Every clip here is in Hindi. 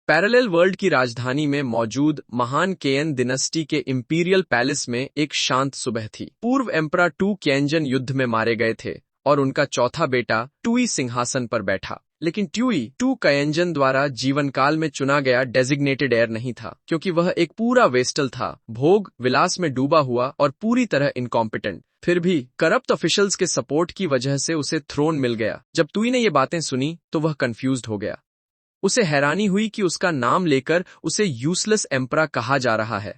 पैरेलल वर्ल्ड की राजधानी में मौजूद महान केयन डिनेस्टी के इंपीरियल पैलेस में एक शांत सुबह थी। पूर्व एम्परर टू केयनजन युद्ध में मारे गए थे और उनका चौथा बेटा ट्यूई सिंहासन पर बैठा। लेकिन ट्यूई टू केयनजन द्वारा जीवन काल में चुना गया डेजिग्नेटेड हेयर नहीं था, क्योंकि वह एक पूरा वेस्टल था, भोग विलास में डूबा हुआ और पूरी तरह इनकॉम्पिटेंट। फिर भी करप्ट ऑफिशियल्स के सपोर्ट की वजह से उसे थ्रोन मिल गया। जब ट्यूई ने ये बातें सुनी तो वह कंफ्यूज्ड हो गया। उसे हैरानी हुई कि उसका नाम लेकर उसे यूजलेस एम्परर कहा जा रहा है।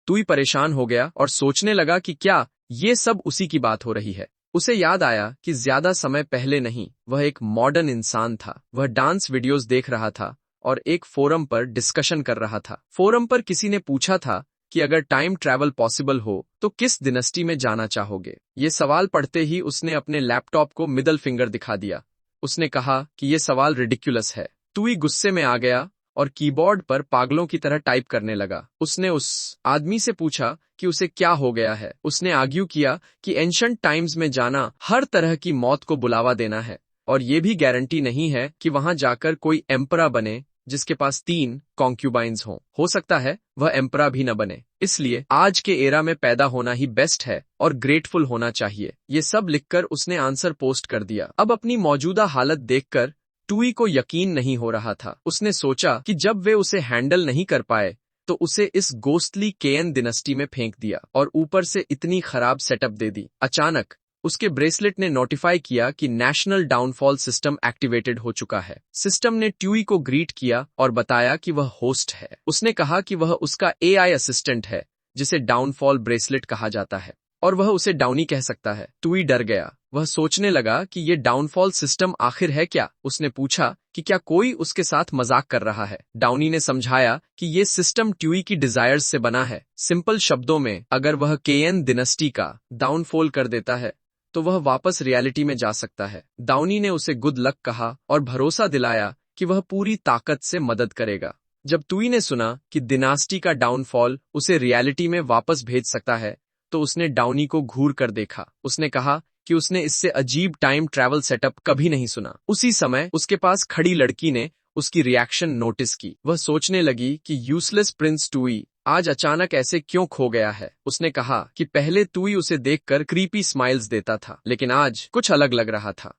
ट्यूई परेशान हो गया और सोचने लगा कि क्या ये सब उसी की बात हो रही है। उसे याद आया कि ज्यादा समय पहले नहीं, वह एक मॉडर्न इंसान था। वह डांस वीडियोस देख रहा था और एक फोरम पर डिस्कशन कर रहा था। फोरम पर किसी ने पूछा था कि अगर टाइम ट्रैवल पॉसिबल हो तो किस डिनेस्टी में जाना चाहोगे। ये सवाल पढ़ते ही उसने अपने लैपटॉप को मिडल फिंगर दिखा दिया। उसने कहा कि ये सवाल रिडिकुलस है। ट्यूई गुस्से में आ गया और कीबोर्ड पर पागलों की तरह टाइप करने लगा। उसने उस आदमी से पूछा कि उसे क्या हो गया है। उसने आर्ग्यू किया कि एंशंट टाइम्स में जाना हर तरह की मौत को बुलावा देना है और ये भी गारंटी नहीं है कि वहां जाकर कोई एम्परर बने जिसके पास 3 कॉन्क्यूबाइंस हों। हो सकता है वह एम्परर भी न बने। इसलिए आज के एरा में पैदा होना ही बेस्ट है और ग्रेटफुल होना चाहिए। ये सब लिखकर उसने आंसर पोस्ट कर दिया। अब अपनी मौजूदा हालत देखकर ट्यूई को यकीन नहीं हो रहा था। उसने सोचा कि जब वे उसे हैंडल नहीं कर पाए तो उसे इस गोस्टली केयन डिनेस्टी में फेंक दिया और ऊपर से इतनी खराब सेटअप दे दी। अचानक उसके ब्रेसलेट ने नोटिफाई किया कि नेशनल डाउनफॉल सिस्टम एक्टिवेटेड हो चुका है। सिस्टम ने ट्यूई को ग्रीट किया और बताया कि वह होस्ट है। उसने कहा कि वह उसका एआई असिस्टेंट है जिसे डाउनफॉल ब्रेसलेट कहा जाता है और वह उसे डाउनी कह सकता है। ट्यूई डर गया। वह सोचने लगा कि ये डाउनफॉल सिस्टम आखिर है क्या। उसने पूछा कि क्या कोई उसके साथ मजाक कर रहा है। डाउनी ने समझाया कि ये सिस्टम ट्यूई की डिजायर्स से बना है। सिंपल शब्दों में, अगर वह केयन डिनेस्टी का डाउनफॉल कर देता है तो वह वापस रियलिटी में जा सकता है। डाउनी ने उसे गुड लक कहा और भरोसा दिलाया कि वह पूरी ताकत से मदद करेगा। जब ट्यूई ने सुना कि डिनेस्टी का डाउनफॉल उसे रियलिटी में वापस भेज सकता है तो उसने डाउनी को घूर कर देखा। उसने कहा कि उसने इससे अजीब टाइम ट्रैवल सेटअप कभी नहीं सुना। उसी समय उसके पास खड़ी लड़की ने उसकी रिएक्शन नोटिस की। वह सोचने लगी कि यूजलेस प्रिंस ट्यूई आज अचानक ऐसे क्यों खो गया है। उसने कहा कि पहले ट्यूई उसे देखकर क्रीपी स्माइल्स देता था, लेकिन आज कुछ अलग लग रहा था।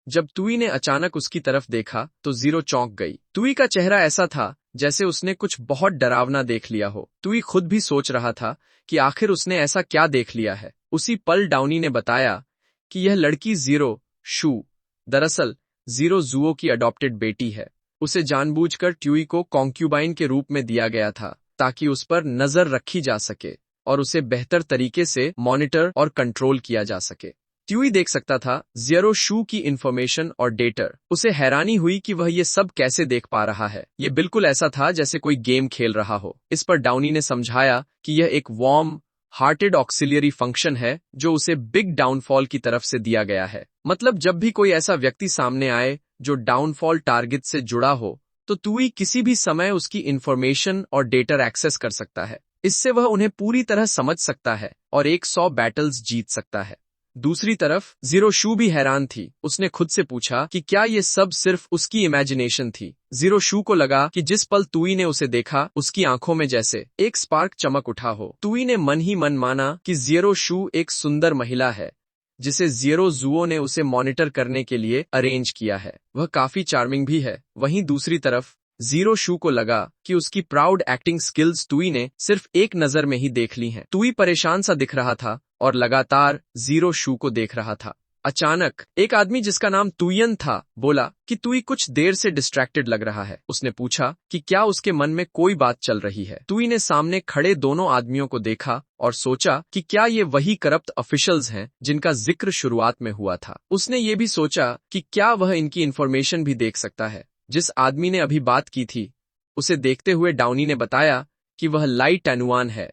जब ट्यूई ने अचानक उसकी तरफ देखा तो जीरो चौंक गई। ट्यूई का चेहरा ऐसा था जैसे उसने कुछ बहुत डरावना देख लिया हो। ट्यूई खुद भी सोच रहा था कि आखिर उसने ऐसा क्या देख लिया है। उसी पल डाउनी ने बताया कि यह लड़की जीरो शू दरअसल जीरो जुओ की अडॉप्टेड बेटी है। उसे जानबूझकर ट्यूई को कॉन्क्यूबाइन के रूप में दिया गया था ताकि उस पर नजर रखी जा सके और उसे बेहतर तरीके से मॉनिटर और कंट्रोल किया जा सके। ट्यूई देख सकता था जीरो शू की इंफॉर्मेशन और डेटा। उसे हैरानी हुई कि वह ये सब कैसे देख पा रहा है। ये बिल्कुल ऐसा था जैसे कोई गेम खेल रहा हो। इस पर डाउनी ने समझाया कि यह एक वार्म हार्टेड ऑक्सिलियरी फंक्शन है जो उसे बिग डाउनफॉल की तरफ से दिया गया है। मतलब जब भी कोई ऐसा व्यक्ति सामने आए जो डाउनफॉल टारगेट से जुड़ा हो तो ट्यूई किसी भी समय उसकी इंफॉर्मेशन और डेटा एक्सेस कर सकता है। इससे वह उन्हें पूरी तरह समझ सकता है और 100 बैटल्स जीत सकता है। दूसरी तरफ जीरो शू भी हैरान थी। उसने खुद से पूछा कि क्या ये सब सिर्फ उसकी इमेजिनेशन थी। जीरो शू को लगा कि जिस पल ट्यूई ने उसे देखा उसकी आंखों में जैसे एक स्पार्क चमक उठा हो। ट्यूई ने मन ही मन माना कि जीरो शू एक सुंदर महिला है जिसे जीरो जुओ ने उसे मॉनिटर करने के लिए अरेंज किया है। वह काफी चार्मिंग भी है। वहीं दूसरी तरफ जीरो शू को लगा कि उसकी प्राउड एक्टिंग स्किल्स ट्यूई ने सिर्फ एक नजर में ही देख ली हैं। ट्यूई परेशान सा दिख रहा था और लगातार जीरो शू को देख रहा था। अचानक एक आदमी जिसका नाम ट्यूयन था बोला कि ट्यूई कुछ देर से डिस्ट्रैक्टेड लग रहा है। उसने पूछा कि क्या उसके मन में कोई बात चल रही है। ट्यूई ने सामने खड़े दोनों आदमियों को देखा और सोचा कि क्या ये वही करप्ट ऑफिशियल्स हैं जिनका जिक्र शुरुआत में हुआ था। उसने ये भी सोचा कि क्या वह इनकी इंफॉर्मेशन भी देख सकता है। जिस आदमी ने अभी बात की थी उसे देखते हुए डाउनी ने बताया कि वह लाई टैनुआन है।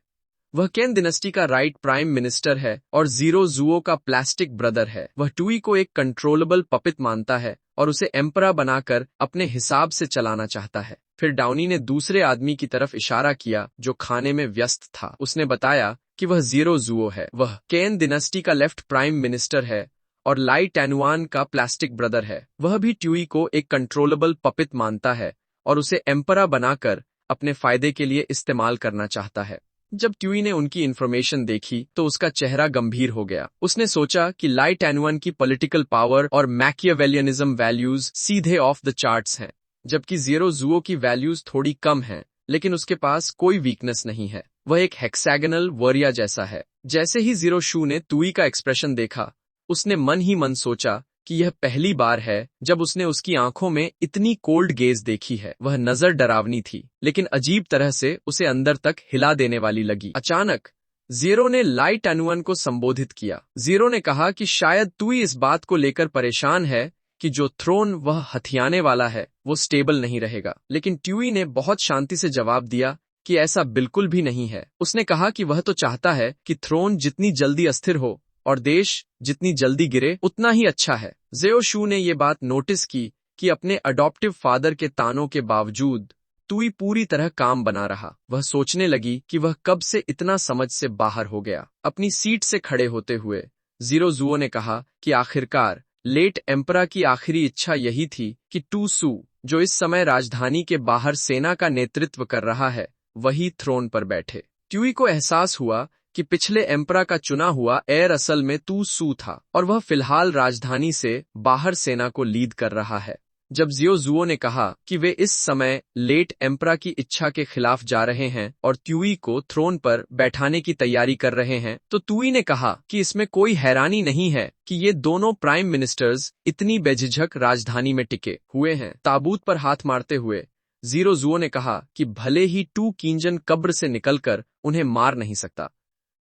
वह केन डिनेस्टी का राइट प्राइम मिनिस्टर है और जीरो जुओ का प्लास्टिक ब्रदर है। वह ट्यूई को एक कंट्रोलेबल पपित मानता है और उसे एम्परर बनाकर अपने हिसाब से चलाना चाहता है। फिर डाउनी ने दूसरे आदमी की तरफ इशारा किया जो खाने में व्यस्त था। उसने बताया कि वह जीरो जुओ है। वह केन डिनेस्टी का लेफ्ट प्राइम मिनिस्टर है और लाई टैनुआन का प्लास्टिक ब्रदर है। वह भी ट्यूई को एक कंट्रोलेबल पपित मानता है और उसे एम्परा बनाकर अपने फायदे के लिए इस्तेमाल करना चाहता है। जब ट्यूई ने उनकी इन्फॉर्मेशन देखी तो उसका चेहरा गंभीर हो गया। उसने सोचा कि लाई टैनुअन की पॉलिटिकल पावर और मैकियावेलियनिज्म वैल्यूज सीधे ऑफ द चार्ट्स हैं, जबकि ज़ीरो जुओ की वैल्यूज थोड़ी कम हैं, लेकिन उसके पास कोई वीकनेस नहीं है। वह एक हेक्सागोनल वॉरियर जैसा है। जैसे ही ज़ीरो शू ने ट्यूई का एक्सप्रेशन देखा, उसने मन ही मन सोचा कि यह पहली बार है जब उसने उसकी आंखों में इतनी कोल्ड गेज देखी है। वह नजर डरावनी थी, लेकिन अजीब तरह से उसे अंदर तक हिला देने वाली लगी। अचानक ज़ीरो ने लाई टैनुअन को संबोधित किया। ज़ीरो ने कहा कि शायद ट्यूई इस बात को लेकर परेशान है कि जो थ्रोन वह हथियाने वाला है वो स्टेबल नहीं रहेगा, लेकिन ट्यूई ने बहुत शांति से जवाब दिया कि ऐसा बिल्कुल भी नहीं है। उसने कहा कि वह तो चाहता है कि थ्रोन जितनी जल्दी अस्थिर हो और देश जितनी जल्दी गिरे उतना ही अच्छा है। ज़ेओ शू ने ये बात नोटिस की कि अपने अडॉप्टिव फादर के तानों के बावजूद ट्यूई पूरी तरह काम बना रहा। वह सोचने लगी कि वह कब से इतना समझ से बाहर हो गया। अपनी सीट से खड़े होते हुए ज़ीरो जुओ ने कहा कि आखिरकार लेट एम्परा की आखिरी इच्छा यही थी कि टू सू, जो इस समय राजधानी के बाहर सेना का नेतृत्व कर रहा है, वही थ्रोन पर बैठे। ट्यूई को एहसास हुआ कि पिछले एम्परा का चुना हुआ एयर असल में टू सू था और वह फिलहाल राजधानी से बाहर सेना को लीड कर रहा है। जब ज़ियो जुओ ने कहा कि वे इस समय लेट एम्परा की इच्छा के खिलाफ जा रहे हैं और ट्यूई को थ्रोन पर बैठाने की तैयारी कर रहे हैं, तो ट्यूई ने कहा कि इसमें कोई हैरानी नहीं है कि ये दोनों प्राइम मिनिस्टर्स इतनी बेझिझक राजधानी में टिके हुए हैं। ताबूत पर हाथ मारते हुए ज़ीरो जुओ ने कहा कि भले ही टू किंजन कब्र से निकलकर उन्हें मार नहीं सकता,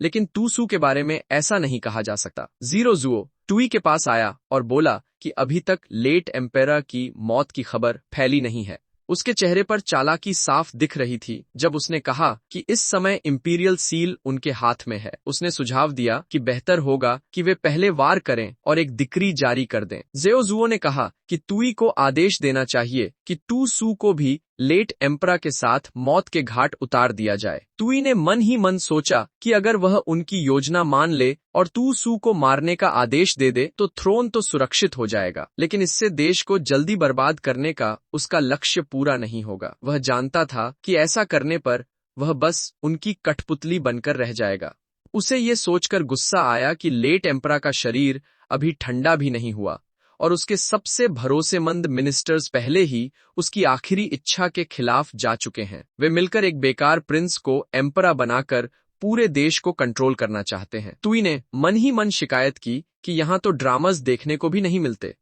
लेकिन टू सू के बारे में ऐसा नहीं कहा जा सकता। ज़ीरो जुओ ट्यूई के पास आया और बोला कि अभी तक लेट एम्पेरा की मौत की खबर फैली नहीं है। उसके चेहरे पर चालाकी साफ दिख रही थी जब उसने कहा कि इस समय इंपीरियल सील उनके हाथ में है। उसने सुझाव दिया कि बेहतर होगा कि वे पहले वार करें और एक डिक्री जारी कर दें। ज़ेओ जुओ ने कहा कि ट्यूई को आदेश देना चाहिए कि टू सू को भी लेट एम्परा के साथ मौत के घाट उतार दिया जाए। ट्यूई ने मन ही मन सोचा कि अगर वह उनकी योजना मान ले और टू सू को मारने का आदेश दे दे तो थ्रोन तो सुरक्षित हो जाएगा, लेकिन इससे देश को जल्दी बर्बाद करने का उसका लक्ष्य पूरा नहीं होगा। वह जानता था कि ऐसा करने पर वह बस उनकी कठपुतली बनकर रह जाएगा। उसे ये सोचकर गुस्सा आया कि लेट एम्परा का शरीर अभी ठंडा भी नहीं हुआ और उसके सबसे भरोसेमंद मिनिस्टर्स पहले ही उसकी आखिरी इच्छा के खिलाफ जा चुके हैं। वे मिलकर एक बेकार प्रिंस को एम्परा बनाकर पूरे देश को कंट्रोल करना चाहते हैं। ट्यूई ने मन ही मन शिकायत की कि यहाँ तो ड्रामास देखने को भी नहीं मिलते,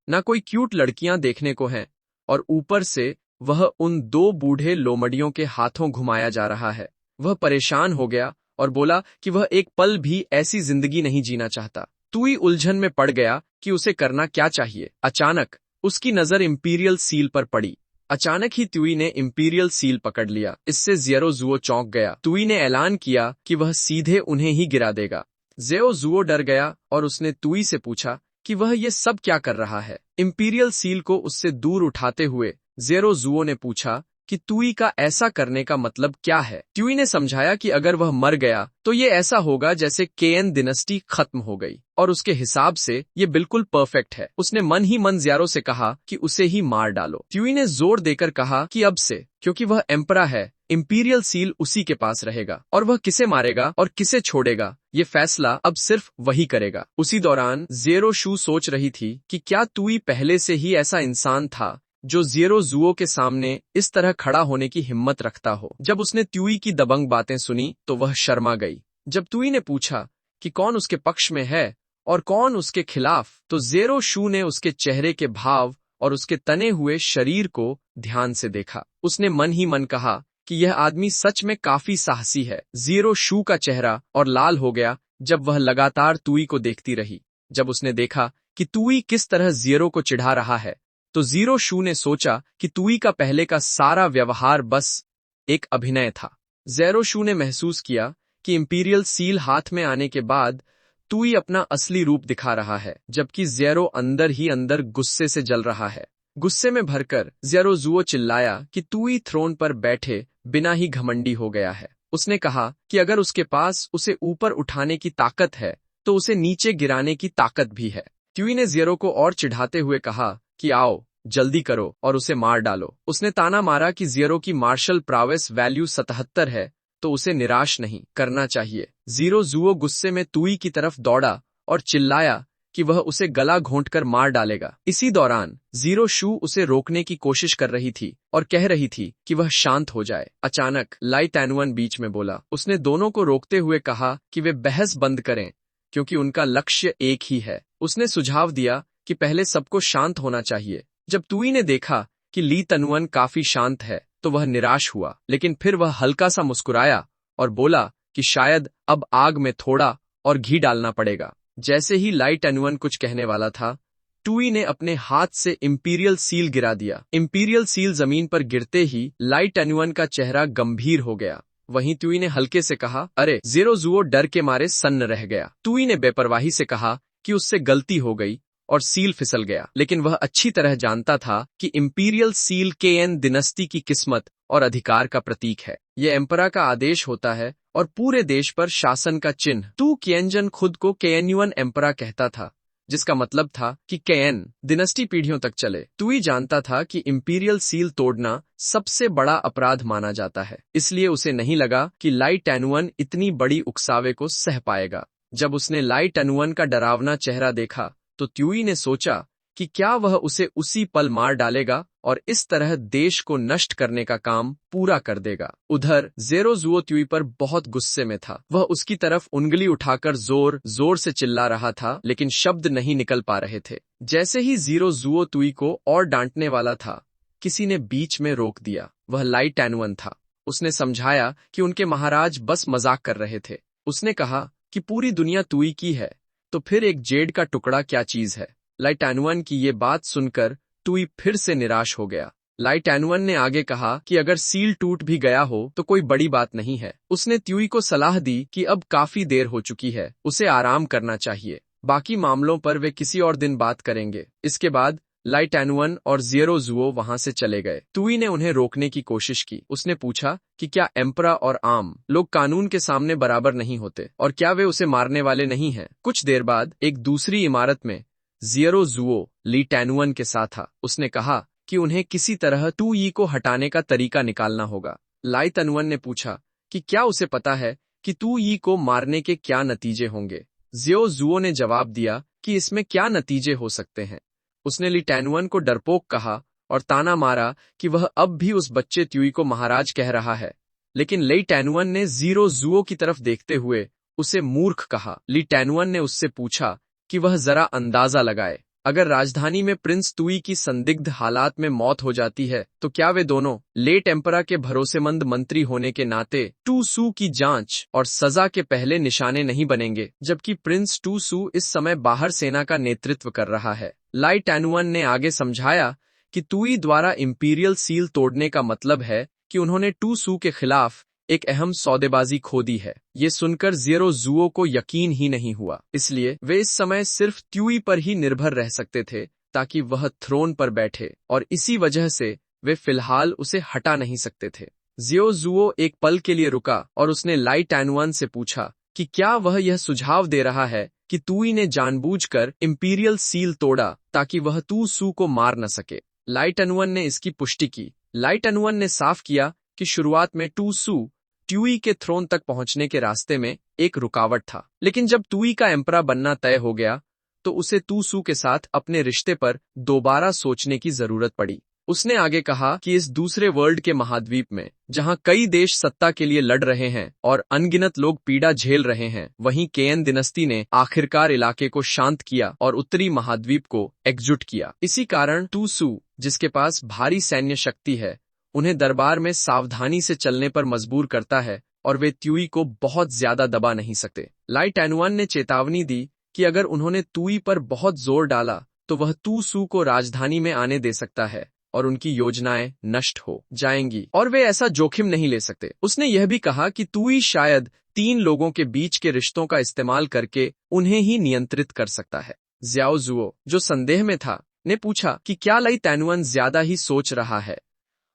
ना कोई क्यूट लड़कियां देखने को हैं, और ऊपर से वह उन दो बूढ़े लोमड़ियों के हाथों घुमाया जा रहा है। वह परेशान हो गया और बोला कि वह एक पल भी ऐसी जिंदगी नहीं जीना चाहता। ट्यूई उलझन में पड़ गया कि उसे करना क्या चाहिए। अचानक उसकी नजर इंपीरियल सील पर पड़ी। अचानक ही ट्यूई ने इंपीरियल सील पकड़ लिया। इससे ज़ेओ जुओ चौंक गया। ट्यूई ने ऐलान किया कि वह सीधे उन्हें ही गिरा देगा। ज़ेओ जुओ डर गया और उसने ट्यूई से पूछा कि वह ये सब क्या कर रहा है। इंपीरियल सील को उससे दूर उठाते हुए ज़ेओ जुओ ने पूछा कि ट्यूई का ऐसा करने का मतलब क्या है। ट्यूई ने समझाया कि अगर वह मर गया तो ये ऐसा होगा जैसे केएन डिनेस्टी खत्म हो गई और उसके हिसाब से ये बिल्कुल परफेक्ट है। उसने मन ही मन ज़ेरो से कहा कि उसे ही मार डालो। ट्यूई ने जोर देकर कहा कि अब से, क्योंकि वह एम्परा है, इंपीरियल सील उसी के पास रहेगा और वह किसे मारेगा और किसे छोड़ेगा ये फैसला अब सिर्फ वही करेगा। उसी दौरान ज़ेरो शू सोच रही थी कि क्या ट्यूई पहले से ही ऐसा इंसान था जो ज़ेरो जुओ के सामने इस तरह खड़ा होने की हिम्मत रखता हो। जब उसने ट्यूई की दबंग बातें सुनी तो वह शर्मा गई। जब ट्यूई ने पूछा कि कौन उसके पक्ष में है और कौन उसके खिलाफ, तो ज़ेरो शू ने उसके चेहरे के भाव और उसके तने हुए शरीर को ध्यान से देखा। उसने मन ही मन कहा कि यह आदमी सच में काफी साहसी है। ज़ेरो शू का चेहरा और लाल हो गया जब वह लगातार ट्यूई को देखती रही। जब उसने देखा कि ट्यूई किस तरह ज़ेरो को चिढ़ा रहा है, तो ज़ेरो शू ने सोचा कि ट्यूई का पहले का सारा व्यवहार बस एक अभिनय था। ज़ेरो शू ने महसूस किया कि इंपीरियल सील हाथ में आने के बाद ट्यूई अपना असली रूप दिखा रहा है, जबकि ज़ेरो अंदर ही अंदर गुस्से से जल रहा है। गुस्से में भरकर ज़ेरो जुओ चिल्लाया कि ट्यूई थ्रोन पर बैठे बिना ही घमंडी हो गया है। उसने कहा कि अगर उसके पास उसे ऊपर उठाने की ताकत है तो उसे नीचे गिराने की ताकत भी है। ट्यूई ने ज़ेरो को और चिढ़ाते हुए कहा कि आओ, जल्दी करो और उसे मार डालो। उसने ताना मारा कि ज़ीरो की मार्शल प्रावेस वैल्यू 77 है, तो उसे निराश नहीं करना चाहिए। ज़ीरो जुओ गुस्से में तुई की तरफ दौड़ा और चिल्लाया कि वह उसे गला घोंटकर मार डालेगा। इसी दौरान ज़ीरो शू उसे रोकने की कोशिश कर रही थी और कह रही थी कि वह शांत हो जाए। अचानक लाई टैनुअन बीच में बोला। उसने दोनों को रोकते हुए कहा कि वे बहस बंद करें, क्योंकि उनका लक्ष्य एक ही है। उसने सुझाव दिया कि पहले सबको शांत होना चाहिए। जब तुई ने देखा कि ली टैनुअन काफी शांत है तो वह निराश हुआ, लेकिन फिर वह हल्का सा मुस्कुराया और बोला कि शायद अब आग में थोड़ा और घी डालना पड़ेगा। जैसे ही लाई टैनुअन कुछ कहने वाला था, टुई ने अपने हाथ से इंपीरियल सील गिरा दिया। इंपीरियल सील जमीन पर गिरते ही लाई टैनुअन का चेहरा गंभीर हो गया। वहीं तुई ने हल्के से कहा, अरे ज़ीरो जुओ डर के मारे सन्न रह गया। तुई ने बेपरवाही से कहा कि उससे गलती हो गई और सील फिसल गया, लेकिन वह अच्छी तरह जानता था कि इंपीरियल सील केएन दिनस्टी की किस्मत और अधिकार का प्रतीक है। यह एम्परा का आदेश होता है और पूरे देश पर शासन का चिन्ह। तू किएनजन खुद को केएनयुअन एम्परा कहता था, जिसका मतलब था कि केएन दिनस्टी पीढ़ियों तक चले। तुई जानता था कि इंपीरियल सील तोड़ना सबसे बड़ा अपराध माना जाता है, इसलिए उसे नहीं लगा कि लाई टैनुअन इतनी बड़ी उकसावे को सह पाएगा। जब उसने लाई टैनुअन का डरावना चेहरा देखा तो त्यूई ने सोचा कि क्या वह उसे उसी पल मार डालेगा और इस तरह देश को नष्ट करने का काम पूरा कर देगा। उधर ज़ीरो जुओ त्यूई पर बहुत गुस्से में था। वह उसकी तरफ उंगली उठाकर जोर जोर से चिल्ला रहा था, लेकिन शब्द नहीं निकल पा रहे थे। जैसे ही ज़ीरो जुओ त्यूई को और डांटने वाला था, किसी ने बीच में रोक दिया। वह लाई टैनुअन था। उसने समझाया कि उनके महाराज बस मजाक कर रहे थे। उसने कहा कि पूरी दुनिया तुई की है, तो फिर एक जेड का टुकड़ा क्या चीज है। लाई टैनुअन की ये बात सुनकर तुई फिर से निराश हो गया। लाई टैनुअन ने आगे कहा कि अगर सील टूट भी गया हो तो कोई बड़ी बात नहीं है। उसने त्यूई को सलाह दी कि अब काफी देर हो चुकी है, उसे आराम करना चाहिए। बाकी मामलों पर वे किसी और दिन बात करेंगे। इसके बाद लाई टैनुअन और ज़ीरो जुओ वहां से चले गए। तुई ने उन्हें रोकने की कोशिश की। उसने पूछा कि क्या एम्परा और आम लोग कानून के सामने बराबर नहीं होते और क्या वे उसे मारने वाले नहीं हैं। कुछ देर बाद एक दूसरी इमारत में ज़ीरो जुओ ली टैनुअन के साथ था। उसने कहा कि उन्हें किसी तरह तुई को हटाने का तरीका निकालना होगा। लाई टैनुअन ने पूछा कि क्या उसे पता है कि तुई को मारने के क्या नतीजे होंगे। ज़ीरो जुओ ने जवाब दिया कि इसमें क्या नतीजे हो सकते हैं। उसने ली टैनुअन को डरपोक कहा और ताना मारा कि वह अब भी उस बच्चे त्यूई को महाराज कह रहा है, लेकिन ली टैनुअन ने ज़ीरो जुओ की तरफ देखते हुए उसे मूर्ख कहा। ली टैनुअन ने उससे पूछा कि वह जरा अंदाजा लगाए, अगर राजधानी में प्रिंस तुई की संदिग्ध हालात में मौत हो जाती है तो क्या वे दोनों लेट एम्परा के भरोसेमंद मंत्री होने के नाते टू सू की जांच और सजा के पहले निशाने नहीं बनेंगे, जबकि प्रिंस टू सू इस समय बाहर सेना का नेतृत्व कर रहा है। लाई टैनुअन ने आगे समझाया कि तुई द्वारा इंपीरियल सील तोड़ने का मतलब है कि उन्होंने टू सू के खिलाफ एक अहम सौदेबाजी खो दी है। ये सुनकर ज़ीरो जुओ को यकीन ही नहीं हुआ, इसलिए वे इस समय सिर्फ त्यूई पर ही निर्भर रह सकते थे ताकि वह थ्रोन पर बैठे, और इसी वजह से वे फिलहाल उसे हटा नहीं सकते थे। ज़ीरो जुओ एक पल के लिए रुका और उसने लाई टैनुअन से पूछा कि क्या वह यह सुझाव दे रहा है कि तुई ने जानबूझकर इंपीरियल सील तोड़ा ताकि वह टू सू को मार न सके। लाई टैनुअन ने इसकी पुष्टि की। लाई टैनुअन ने साफ किया कि शुरुआत में टू सू त्यूई के थ्रोन तक पहुंचने के रास्ते में एक रुकावट था, लेकिन जब तुई का एम्परा बनना तय हो गया तो उसे टू सू के साथ अपने रिश्ते पर दोबारा सोचने की जरूरत पड़ी। उसने आगे कहा कि इस दूसरे वर्ल्ड के महाद्वीप में जहां कई देश सत्ता के लिए लड़ रहे हैं और अनगिनत लोग पीड़ा झेल रहे हैं, वहीं केएन दिनस्टी ने आखिरकार इलाके को शांत किया और उत्तरी महाद्वीप को एकजुट किया। इसी कारण टू सू, जिसके पास भारी सैन्य शक्ति है, उन्हें दरबार में सावधानी से चलने पर मजबूर करता है और वे त्यूई को बहुत ज्यादा दबा नहीं सकते। लाई टैनुअन ने चेतावनी दी कि अगर उन्होंने तुई पर बहुत जोर डाला तो वह टू सू को राजधानी में आने दे सकता है और उनकी योजनाएं नष्ट हो जाएंगी और वे ऐसा जोखिम नहीं ले सकते। उसने यह भी कहा कि तुई शायद 3 लोगों के बीच के रिश्तों का इस्तेमाल करके उन्हें ही नियंत्रित कर सकता है। ज़्याओ जुओ, जो संदेह में था, ने पूछा कि क्या लाई टैनुअन ज्यादा ही सोच रहा है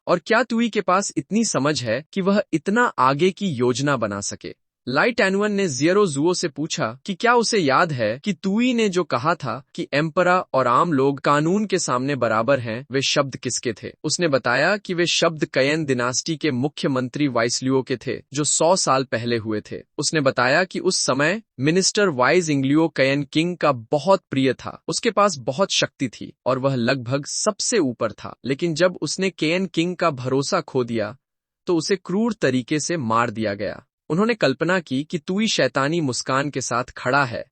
और क्या तुई के पास इतनी समझ है कि वह इतना आगे की योजना बना सके। लाई टैनुअन ने ज़िरो जुओ से पूछा कि क्या उसे याद है कि तुई ने जो कहा था कि एम्परा और आम लोग कानून के सामने बराबर हैं, वे शब्द किसके थे। उसने बताया कि वे शब्द कयन दिनास्टी के मुख्यमंत्री वाइसलियो के थे, जो 100 साल पहले हुए थे। उसने बताया कि उस समय मिनिस्टर वाइज इंग्लियो कयन किंग का बहुत प्रिय था। उसके पास बहुत शक्ति थी और वह लगभग सबसे ऊपर था, लेकिन जब उसने केएन किंग का भरोसा खो दिया तो उसे क्रूर तरीके से मार दिया गया। उन्होंने कल्पना की कि तुई शैतानी मुस्कान के साथ खड़ा है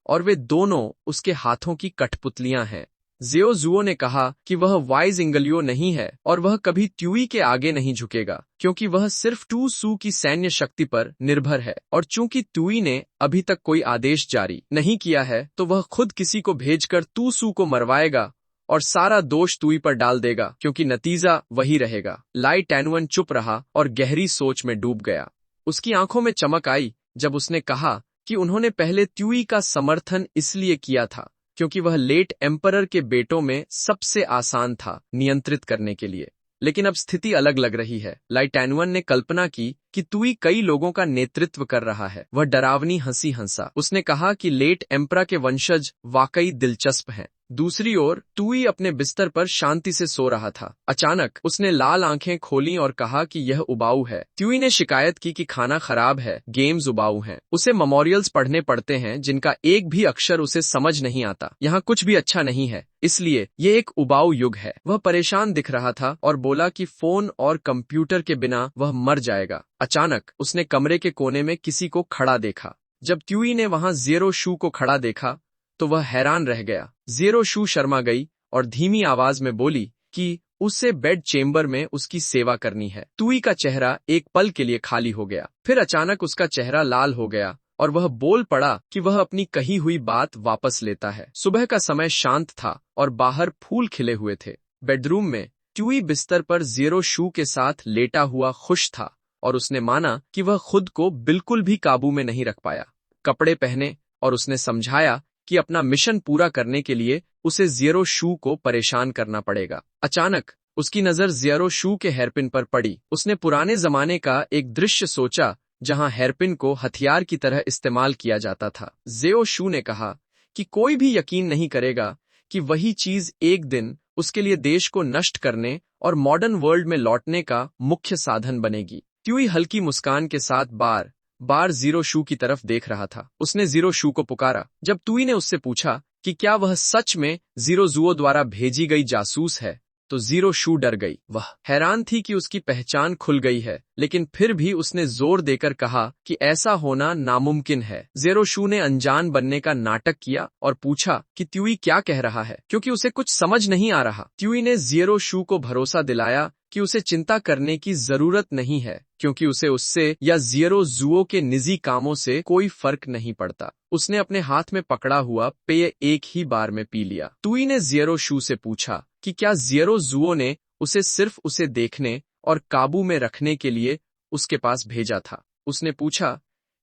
और वे दोनों उसके हाथों की कठपुतलियां हैं। ज़ियो जुओ ने कहा कि वह वाइज इंगलियो नहीं है और वह कभी त्यूई के आगे नहीं झुकेगा, क्योंकि वह सिर्फ टू सू की सैन्य शक्ति पर निर्भर है, और चूंकि त्यूई ने अभी तक कोई आदेश जारी नहीं किया है तो वह खुद किसी को भेजकर टू सू को मरवाएगा और सारा दोष तुई पर डाल देगा, क्योंकि नतीजा वही रहेगा। लाई टैनुअन चुप रहा और गहरी सोच में डूब गया। उसकी आंखों में चमक आई जब उसने कहा कि उन्होंने पहले त्यूई का समर्थन इसलिए किया था क्योंकि वह लेट एम्परर के बेटों में सबसे आसान था नियंत्रित करने के लिए। लेकिन अब स्थिति अलग लग रही है। लाई टैनुअन ने कल्पना की कि तुई कई लोगों का नेतृत्व कर रहा है। वह डरावनी हंसी हंसा। उसने कहा कि लेट एम्परा के वंशज वाकई दिलचस्प हैं। दूसरी ओर तुई अपने बिस्तर पर शांति से सो रहा था। अचानक उसने लाल आंखें खोलीं और कहा कि यह उबाऊ है। तुई ने शिकायत की कि खाना खराब है, गेम्स उबाऊ हैं। उसे मेमोरियल्स पढ़ने पड़ते हैं जिनका एक भी अक्षर उसे समझ नहीं आता। यहाँ कुछ भी अच्छा नहीं है, इसलिए ये एक उबाऊ युग है। वह परेशान दिख रहा था और बोला कि फोन और कंप्यूटर के बिना वह मर जाएगा। अचानक उसने कमरे के कोने में किसी को खड़ा देखा। जब त्यूई ने वहां ज़िरो शू को खड़ा देखा तो वह हैरान रह गया। ज़िरो शू शर्मा गई और धीमी आवाज में बोली कि उसे बेड चेम्बर में उसकी सेवा करनी है। तुई का चेहरा एक पल के लिए खाली हो गया, फिर अचानक उसका चेहरा लाल हो गया और वह बोल पड़ा कि वह अपनी कही हुई बात वापस लेता है। सुबह का समय शांत था और बाहर फूल खिले हुए थे। बेडरूम में त्यूई बिस्तर पर ज़िरो शू के साथ लेटा हुआ खुश था और उसने माना कि वह खुद को बिल्कुल भी काबू में नहीं रख पाया। कपड़े पहने और उसने समझाया कि अपना मिशन पूरा करने के लिए उसे ज़िरो शू को परेशान करना पड़ेगा। अचानक उसकी नजर ज़िरो शू के हेयरपिन पर पड़ी। उसने पुराने जमाने का एक दृश्य सोचा जहां हेयरपिन को हथियार की तरह इस्तेमाल किया जाता था। ज़िरो शू ने कहा कि कोई भी यकीन नहीं करेगा कि वही चीज एक दिन उसके लिए देश को नष्ट करने और मॉडर्न वर्ल्ड में लौटने का मुख्य साधन बनेगी। त्यूई हल्की मुस्कान के साथ बार बार ज़िरो शू की तरफ देख रहा था। उसने ज़िरो शू को पुकारा। जब तुई ने उससे पूछा कि क्या वह सच में ज़िरो जुओ द्वारा भेजी गई जासूस है, तो ज़िरो शू डर गई। वह हैरान थी कि उसकी पहचान खुल गई है, लेकिन फिर भी उसने जोर देकर कहा कि ऐसा होना नामुमकिन है। ज़िरो शू ने अनजान बनने का नाटक किया और पूछा कि त्यूई क्या कह रहा है, क्योंकि उसे कुछ समझ नहीं आ रहा। त्यूई ने ज़िरो शू को भरोसा दिलाया कि उसे चिंता करने की जरूरत नहीं है, क्योंकि उसे उससे या ज़िरो जुओ के निजी कामों से कोई फर्क नहीं पड़ता। उसने अपने हाथ में पकड़ा हुआ पेय एक ही बार में पी लिया। तुई ने ज़िरो शू से पूछा कि क्या ज़िरो जुओ ने उसे सिर्फ उसे देखने और काबू में रखने के लिए उसके पास भेजा था। उसने पूछा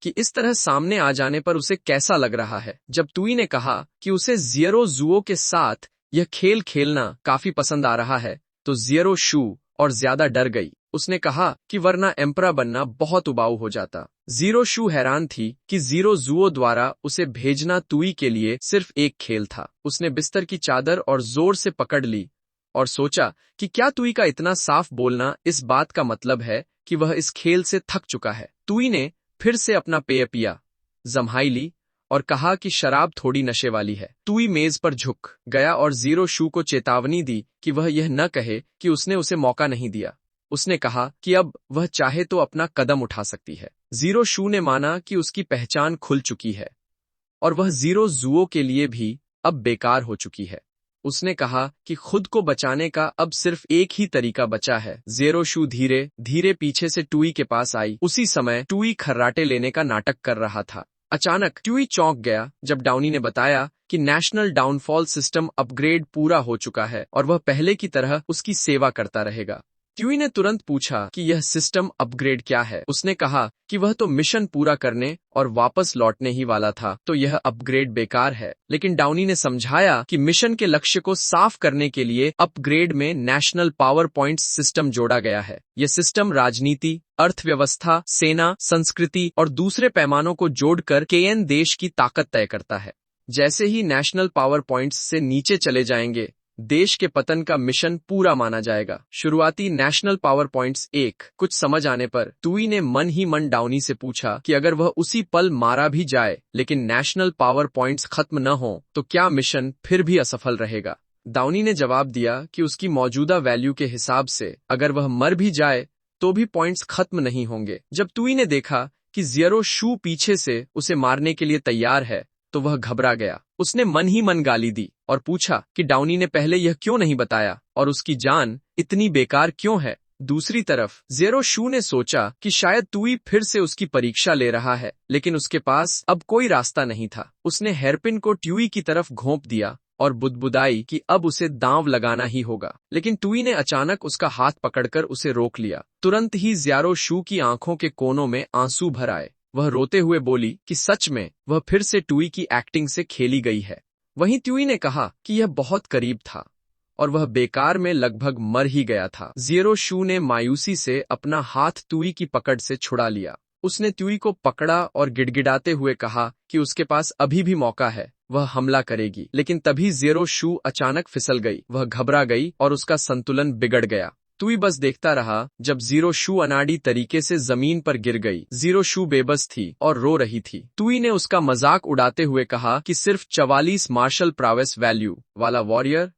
कि इस तरह सामने आ जाने पर उसे कैसा लग रहा है। जब तुई ने कहा कि उसे ज़िरो जुओ के साथ यह खेल खेलना काफी पसंद आ रहा है, तो ज़िरो शू और ज्यादा डर गई। उसने कहा कि वरना एम्परा बनना बहुत उबाऊ हो जाता। ज़िरो शू हैरान थी कि ज़िरो जुओ द्वारा उसे भेजना तुई के लिए सिर्फ एक खेल था। उसने बिस्तर की चादर और जोर से पकड़ ली और सोचा कि क्या तुई का इतना साफ बोलना इस बात का मतलब है कि वह इस खेल से थक चुका है। तुई ने फिर से अपना पेय पिया, जम्हाई ली और कहा कि शराब थोड़ी नशे वाली है। तुई मेज पर झुक गया और ज़िरो शू को चेतावनी दी कि वह यह न कहे कि उसने उसे मौका नहीं दिया। उसने कहा कि अब वह चाहे तो अपना कदम उठा सकती है। ज़िरो शू ने माना कि उसकी पहचान खुल चुकी है और वह ज़िरो जुओ के लिए भी अब बेकार हो चुकी है। उसने कहा कि खुद को बचाने का अब सिर्फ एक ही तरीका बचा है। ज़िरो शू धीरे धीरे पीछे से टूई के पास आई। उसी समय टूई खर्राटे लेने का नाटक कर रहा था। अचानक ट्यूई चौंक गया जब डाउनी ने बताया कि नेशनल डाउनफॉल सिस्टम अपग्रेड पूरा हो चुका है और वह पहले की तरह उसकी सेवा करता रहेगा। ट्यूई ने तुरंत पूछा कि यह सिस्टम अपग्रेड क्या है। उसने कहा कि वह तो मिशन पूरा करने और वापस लौटने ही वाला था, तो यह अपग्रेड बेकार है। लेकिन डाउनी ने समझाया कि मिशन के लक्ष्य को साफ करने के लिए अपग्रेड में नेशनल पावर पॉइंट सिस्टम जोड़ा गया है। यह सिस्टम राजनीति, अर्थव्यवस्था, सेना, संस्कृति और दूसरे पैमानों को जोड़कर केएन देश की ताकत तय करता है। जैसे ही नेशनल पावर पॉइंट्स से नीचे चले जाएंगे, देश के पतन का मिशन पूरा माना जाएगा। शुरुआती नेशनल पावर पॉइंट्स एक कुछ समझ आने पर ट्यूई ने मन ही मन डाउनी से पूछा कि अगर वह उसी पल मारा भी जाए लेकिन नेशनल पावर पॉइंट्स खत्म न हो तो क्या मिशन फिर भी असफल रहेगा। डाउनी ने जवाब दिया कि उसकी मौजूदा वैल्यू के हिसाब से अगर वह मर भी जाए तो भी पॉइंट्स खत्म नहीं होंगे। जब ट्यूई ने देखा कि ज़ीरो शू पीछे से उसे मारने के लिए तैयार है तो वह घबरा गया। उसने मन ही मन गाली दी और पूछा कि डाउनी ने पहले यह क्यों नहीं बताया और उसकी जान इतनी बेकार क्यों है। दूसरी तरफ ज़ीरो शू ने सोचा कि शायद ट्यूई फिर से उसकी परीक्षा ले रहा है, लेकिन उसके पास अब कोई रास्ता नहीं था। उसने हेयरपिन को ट्यूई की तरफ घोंप दिया और बुदबुदाई कि अब उसे दांव लगाना ही होगा। लेकिन ट्यूई ने अचानक उसका हाथ पकड़कर उसे रोक लिया। तुरंत ही ज़ीरो शू की आंखों के कोनों में आंसू भर आए। वह रोते हुए बोली कि सच में वह फिर से ट्यूई की एक्टिंग से खेली गई है। वहीं ट्यूई ने कहा कि यह बहुत करीब था और वह बेकार में लगभग मर ही गया था। ज़ीरो शू ने मायूसी से अपना हाथ ट्यूई की पकड़ से छुड़ा लिया। उसने ट्यूई को पकड़ा और गिड़गिड़ाते हुए कहा कि उसके पास अभी भी मौका है, वह हमला करेगी। लेकिन तभी ज़ीरो शू अचानक फिसल गई। वह घबरा गई और उसका संतुलन बिगड़ गया। ट्यूई बस देखता रहा जब ज़ीरो शू अनाड़ी तरीके से जमीन पर गिर गई। ज़ीरो शू बेबस थी और रो रही थी। ट्यूई ने उसका मजाक उड़ाते हुए कहा कि सिर्फ 44 मार्शल प्रावेस वैल्यू वाला वॉरियर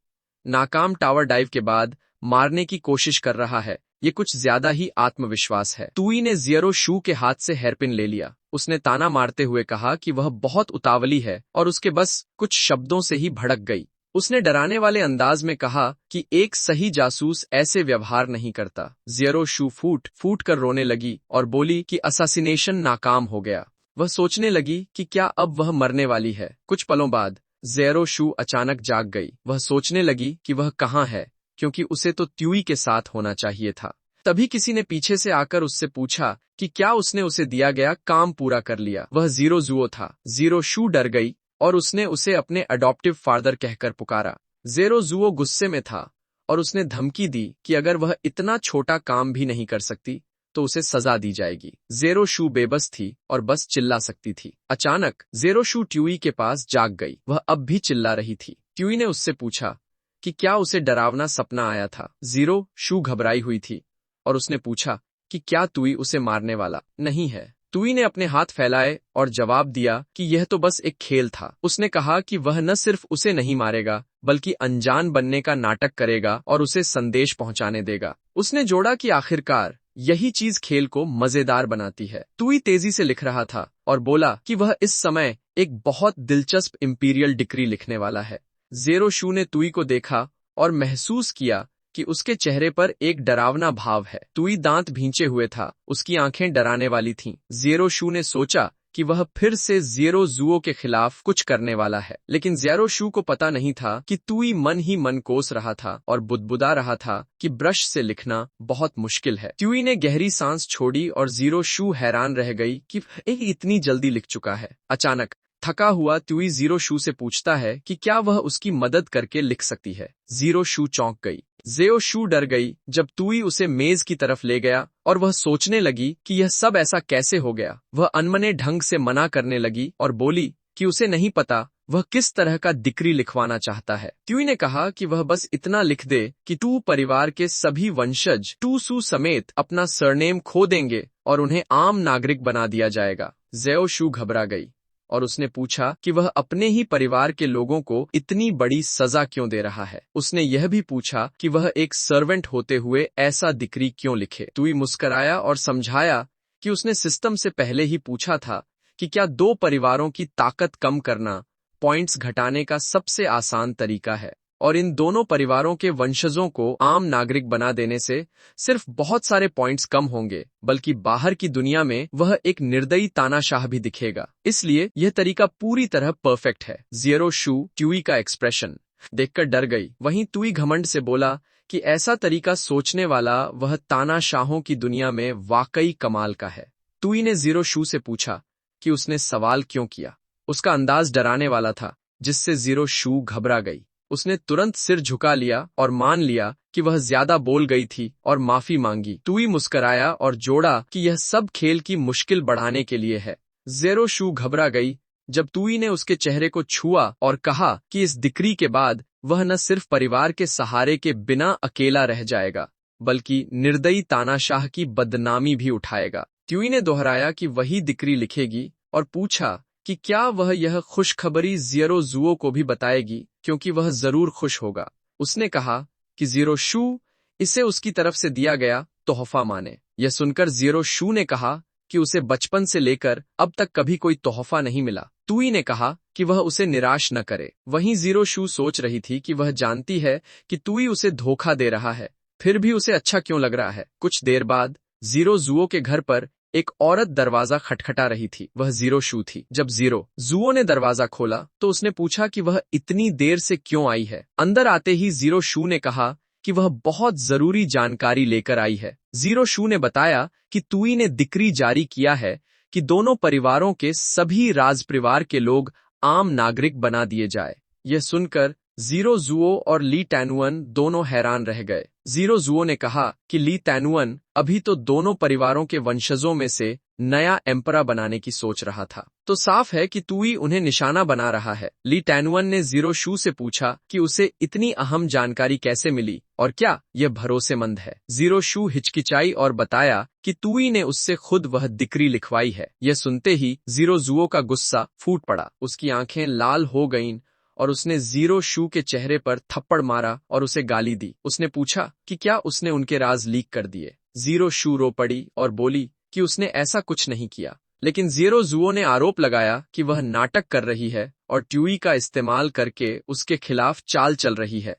नाकाम टावर डाइव के बाद मारने की कोशिश कर रहा है। ये कुछ ज्यादा ही आत्मविश्वास है। ट्यूई ने ज़ीरो शू के हाथ से हेयरपिन ले लिया। उसने ताना मारते हुए कहा कि वह बहुत उतावली है और उसके बस कुछ शब्दों से ही भड़क गई। उसने डराने वाले अंदाज में कहा कि एक सही जासूस ऐसे व्यवहार नहीं करता। ज़ीरो शू फूट फूट कर रोने लगी और बोली कि असैसिनेशन नाकाम हो गया। वह सोचने लगी कि क्या अब वह मरने वाली है। कुछ पलों बाद ज़ीरो शू अचानक जाग गई। वह सोचने लगी कि वह कहाँ है, क्योंकि उसे तो ट्यूई के साथ होना चाहिए था। तभी किसी ने पीछे से आकर उससे पूछा कि क्या उसने उसे दिया गया काम पूरा कर लिया। वह ज़ीरो ज़ुओ था। ज़ीरो शू डर गई और उसने उसे अपने अडॉप्टिव फादर कहकर पुकारा। ज़ीरो ज़ुओ गुस्से में था और उसने धमकी दी कि अगर वह इतना छोटा काम भी नहीं कर सकती तो उसे सजा दी जाएगी। ज़ीरो शू बेबस थी और बस चिल्ला सकती थी। अचानक ज़ीरो शू ट्यूई के पास जाग गई। वह अब भी चिल्ला रही थी। ट्यूई ने उससे पूछा कि क्या उसे डरावना सपना आया था। ज़ीरो शू घबराई हुई थी और उसने पूछा कि क्या ट्यूई उसे मारने वाला नहीं है। ट्यूई ने अपने हाथ फैलाए और जवाब दिया कि यह तो बस एक खेल था। उसने कहा कि वह न सिर्फ उसे नहीं मारेगा बल्कि अनजान बनने का नाटक करेगा और उसे संदेश पहुंचाने देगा। उसने जोड़ा कि आखिरकार यही चीज खेल को मजेदार बनाती है। ट्यूई तेजी से लिख रहा था और बोला कि वह इस समय एक बहुत दिलचस्प इंपीरियल डिक्री लिखने वाला है। ज़ीरो शू ने ट्यूई को देखा और महसूस किया कि उसके चेहरे पर एक डरावना भाव है। ट्यूई दांत भींचे हुए था। उसकी आंखें डराने वाली थीं। ज़ीरो शू ने सोचा कि वह फिर से ज़ीरो ज़ुओ के खिलाफ कुछ करने वाला है, लेकिन ज़ीरो शू को पता नहीं था कि ट्यूई मन ही मन कोस रहा था और बुदबुदा रहा था कि ब्रश से लिखना बहुत मुश्किल है। ट्यूई ने गहरी सांस छोड़ी और ज़ीरो शू हैरान रह गई कि एक इतनी जल्दी लिख चुका है। अचानक थका हुआ ट्यूई ज़ीरो शू से पूछता है कि क्या वह उसकी मदद करके लिख सकती है। ज़ीरो शू चौंक गई। ज़ीरो शू डर गई जब ट्यूई उसे मेज की तरफ ले गया और वह सोचने लगी कि यह सब ऐसा कैसे हो गया। वह अनमने ढंग से मना करने लगी और बोली कि उसे नहीं पता वह किस तरह का डिक्री लिखवाना चाहता है। ट्यूई ने कहा कि वह बस इतना लिख दे कि टू परिवार के सभी वंशज टू सू समेत अपना सरनेम खो देंगे और उन्हें आम नागरिक बना दिया जाएगा। ज़ीरो शू घबरा गई और उसने पूछा कि वह अपने ही परिवार के लोगों को इतनी बड़ी सजा क्यों दे रहा है। उसने यह भी पूछा कि वह एक सर्वेंट होते हुए ऐसा डिक्री क्यों लिखे। ट्यूई मुस्कराया और समझाया कि उसने सिस्टम से पहले ही पूछा था कि क्या दो परिवारों की ताकत कम करना पॉइंट्स घटाने का सबसे आसान तरीका है और इन दोनों परिवारों के वंशजों को आम नागरिक बना देने से सिर्फ बहुत सारे पॉइंट्स कम होंगे, बल्कि बाहर की दुनिया में वह एक निर्दयी तानाशाह भी दिखेगा। इसलिए यह तरीका पूरी तरह परफेक्ट है। ज़ीरो शू ट्यूई का एक्सप्रेशन देखकर डर गई। वहीं ट्यूई घमंड से बोला कि ऐसा तरीका सोचने वाला वह तानाशाहों की दुनिया में वाकई कमाल का है। तुई ने जीरो शू से पूछा कि उसने सवाल क्यों किया। उसका अंदाज डराने वाला था, जिससे जीरो शू घबरा गई। उसने तुरंत सिर झुका लिया और मान लिया कि वह ज्यादा बोल गई थी और माफी मांगी। तुई मुस्कराया और जोड़ा कि यह सब खेल की मुश्किल बढ़ाने के लिए है। जीरो शू घबरा गई जब तुई ने उसके चेहरे को छुआ और कहा कि इस दिक्री के बाद वह न सिर्फ परिवार के सहारे के बिना अकेला रह जाएगा, बल्कि निर्दयी तानाशाह की बदनामी भी उठाएगा। तुई ने दोहराया कि वही दिक्री लिखेगी और पूछा कि क्या वह यह खुशखबरी जीरो जुओ को भी बताएगी, क्योंकि वह जरूर खुश होगा। उसने कहा कि जीरो शू इसे उसकी तरफ से दिया गया तोहफा माने। यह सुनकर जीरो शू ने कहा कि उसे बचपन से लेकर अब तक कभी कोई तोहफा नहीं मिला। तुई ने कहा कि वह उसे निराश न करे। वहीं जीरो शू सोच रही थी कि वह जानती है कि तुई उसे धोखा दे रहा है, फिर भी उसे अच्छा क्यों लग रहा है। कुछ देर बाद जीरो जुओ के घर पर एक औरत दरवाजा खटखटा रही थी। वह जीरो शू थी। जब जीरो जुओ ने दरवाजा खोला तो उसने पूछा कि वह इतनी देर से क्यों आई है। अंदर आते ही जीरो शू ने कहा कि वह बहुत जरूरी जानकारी लेकर आई है। जीरो शू ने बताया कि तुई ने डिक्री जारी किया है कि दोनों परिवारों के सभी राज परिवार के लोग आम नागरिक बना दिए जाए। यह सुनकर जीरो जुओ और ली टैनुअन दोनों हैरान रह गए। जीरो जुओ ने कहा कि ली टैनुअन अभी तो दोनों परिवारों के वंशजों में से नया एम्परा बनाने की सोच रहा था, तो साफ है कि तुई उन्हें निशाना बना रहा है। ली टैनुअन ने जीरो शू से पूछा कि उसे इतनी अहम जानकारी कैसे मिली और क्या यह भरोसेमंद है। जीरो शू हिचकिचाई और बताया कि तुई ने उससे खुद वह डिक्री लिखवाई है। यह सुनते ही जीरो जुओ का गुस्सा फूट पड़ा। उसकी आंखें लाल हो गईं और उसने जीरो शू के चेहरे पर थप्पड़ मारा और उसे गाली दी। उसने पूछा कि क्या उसने उनके राज लीक कर दिए। जीरो शू रो पड़ी और बोली कि उसने ऐसा कुछ नहीं किया, लेकिन जीरो जुओ ने आरोप लगाया कि वह नाटक कर रही है और ट्यूई का इस्तेमाल करके उसके खिलाफ चाल चल रही है,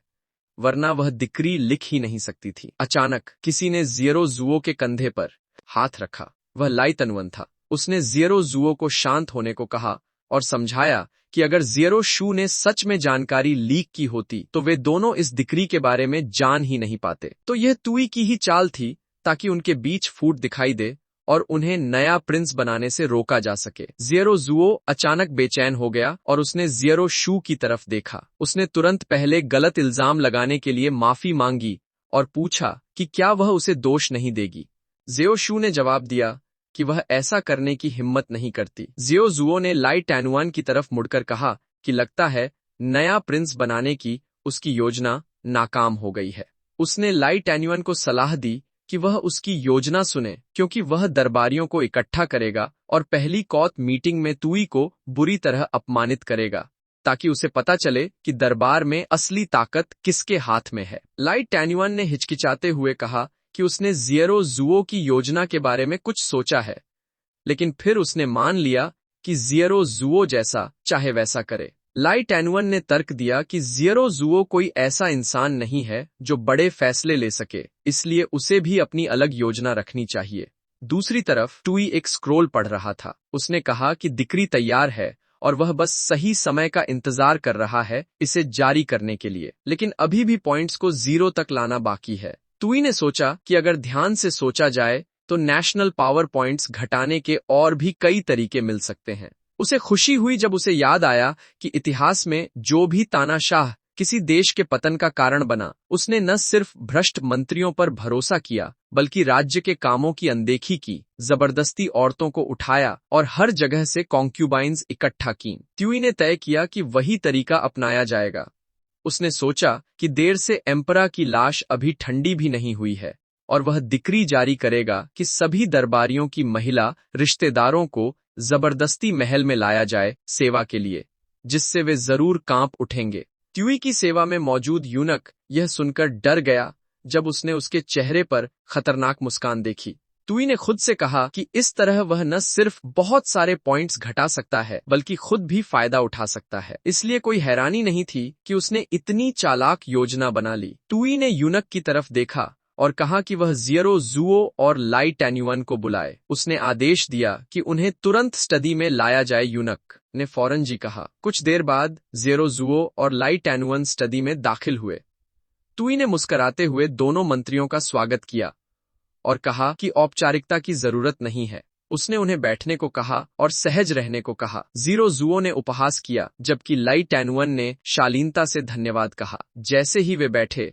वरना वह डिक्री लिख ही नहीं सकती थी। अचानक किसी ने जीरो जुओ के कंधे पर हाथ रखा। वह लाई टैनुअन था। उसने जीरो जुओ को शांत होने को कहा और समझाया कि अगर जीरो शू ने सच में जानकारी लीक की होती तो वे दोनों इस डिक्री के बारे में जान ही नहीं पाते। तो यह तुई की ही चाल थी ताकि उनके बीच फूट दिखाई दे और उन्हें नया प्रिंस बनाने से रोका जा सके। जीरो जुओ अचानक बेचैन हो गया और उसने जीरो शू की तरफ देखा। उसने तुरंत पहले गलत इल्जाम लगाने के लिए माफी मांगी और पूछा कि क्या वह उसे दोष नहीं देगी। जीरो शू ने जवाब दिया कि वह ऐसा करने की हिम्मत नहीं करती। जीरो जुओ ने लाई टैनुअन की तरफ मुड़कर कहा कि लगता है नया प्रिंस बनाने की उसकी योजना नाकाम हो गई है। उसने लाई टैनुअन को सलाह दी कि वह उसकी योजना सुने, क्योंकि वह दरबारियों को इकट्ठा करेगा और पहली कौत मीटिंग में तुई को बुरी तरह अपमानित करेगा, ताकि उसे पता चले कि दरबार में असली ताकत किसके हाथ में है। लाई टैनुअन ने हिचकिचाते हुए कहा कि उसने जीरो जुओ की योजना के बारे में कुछ सोचा है, लेकिन फिर उसने मान लिया कि जीरो जुओ जैसा चाहे वैसा करे। लाई टैनुअन ने तर्क दिया कि जीरो जुओ कोई ऐसा इंसान नहीं है जो बड़े फैसले ले सके, इसलिए उसे भी अपनी अलग योजना रखनी चाहिए। दूसरी तरफ टुई एक स्क्रोल पढ़ रहा था। उसने कहा कि डिक्री तैयार है और वह बस सही समय का इंतजार कर रहा है इसे जारी करने के लिए, लेकिन अभी भी पॉइंट्स को जीरो तक लाना बाकी है। तुई ने सोचा कि अगर ध्यान से सोचा जाए तो नेशनल पावर पॉइंट्स घटाने के और भी कई तरीके मिल सकते हैं। उसे खुशी हुई जब उसे याद आया कि इतिहास में जो भी तानाशाह किसी देश के पतन का कारण बना, उसने न सिर्फ भ्रष्ट मंत्रियों पर भरोसा किया, बल्कि राज्य के कामों की अनदेखी की, जबरदस्ती औरतों को उठाया और हर जगह से कॉन्क्यूबाइंस इकट्ठा की। ट्यूई ने तय किया कि वही तरीका अपनाया जाएगा। उसने सोचा कि देर से एम्परा की लाश अभी ठंडी भी नहीं हुई है और वह डिक्री जारी करेगा कि सभी दरबारियों की महिला रिश्तेदारों को जबरदस्ती महल में लाया जाए सेवा के लिए, जिससे वे जरूर कांप उठेंगे। ट्यूई की सेवा में मौजूद यूनक यह सुनकर डर गया जब उसने उसके चेहरे पर खतरनाक मुस्कान देखी। ट्यूई ने खुद से कहा कि इस तरह वह न सिर्फ बहुत सारे पॉइंट्स घटा सकता है, बल्कि खुद भी फायदा उठा सकता है। इसलिए कोई हैरानी नहीं थी कि उसने इतनी चालाक योजना बना ली। ट्यूई ने यूनक की तरफ देखा और कहा कि वह जीरो जुओ और लाई टैनुअन को बुलाए। उसने आदेश दिया कि उन्हें तुरंत स्टडी में लाया जाए। यूनक ने फौरन जी कहा। कुछ देर बाद जीरो जुओ और लाई टैनुअन स्टडी में दाखिल हुए। तुई ने मुस्कुराते हुए दोनों मंत्रियों का स्वागत किया और कहा कि औपचारिकता की जरूरत नहीं है। उसने उन्हें बैठने को कहा और सहज रहने को कहा। जीरो जुओ ने उपहास किया, जबकि लाई टैनुअन ने शालीनता से धन्यवाद कहा। जैसे ही वे बैठे,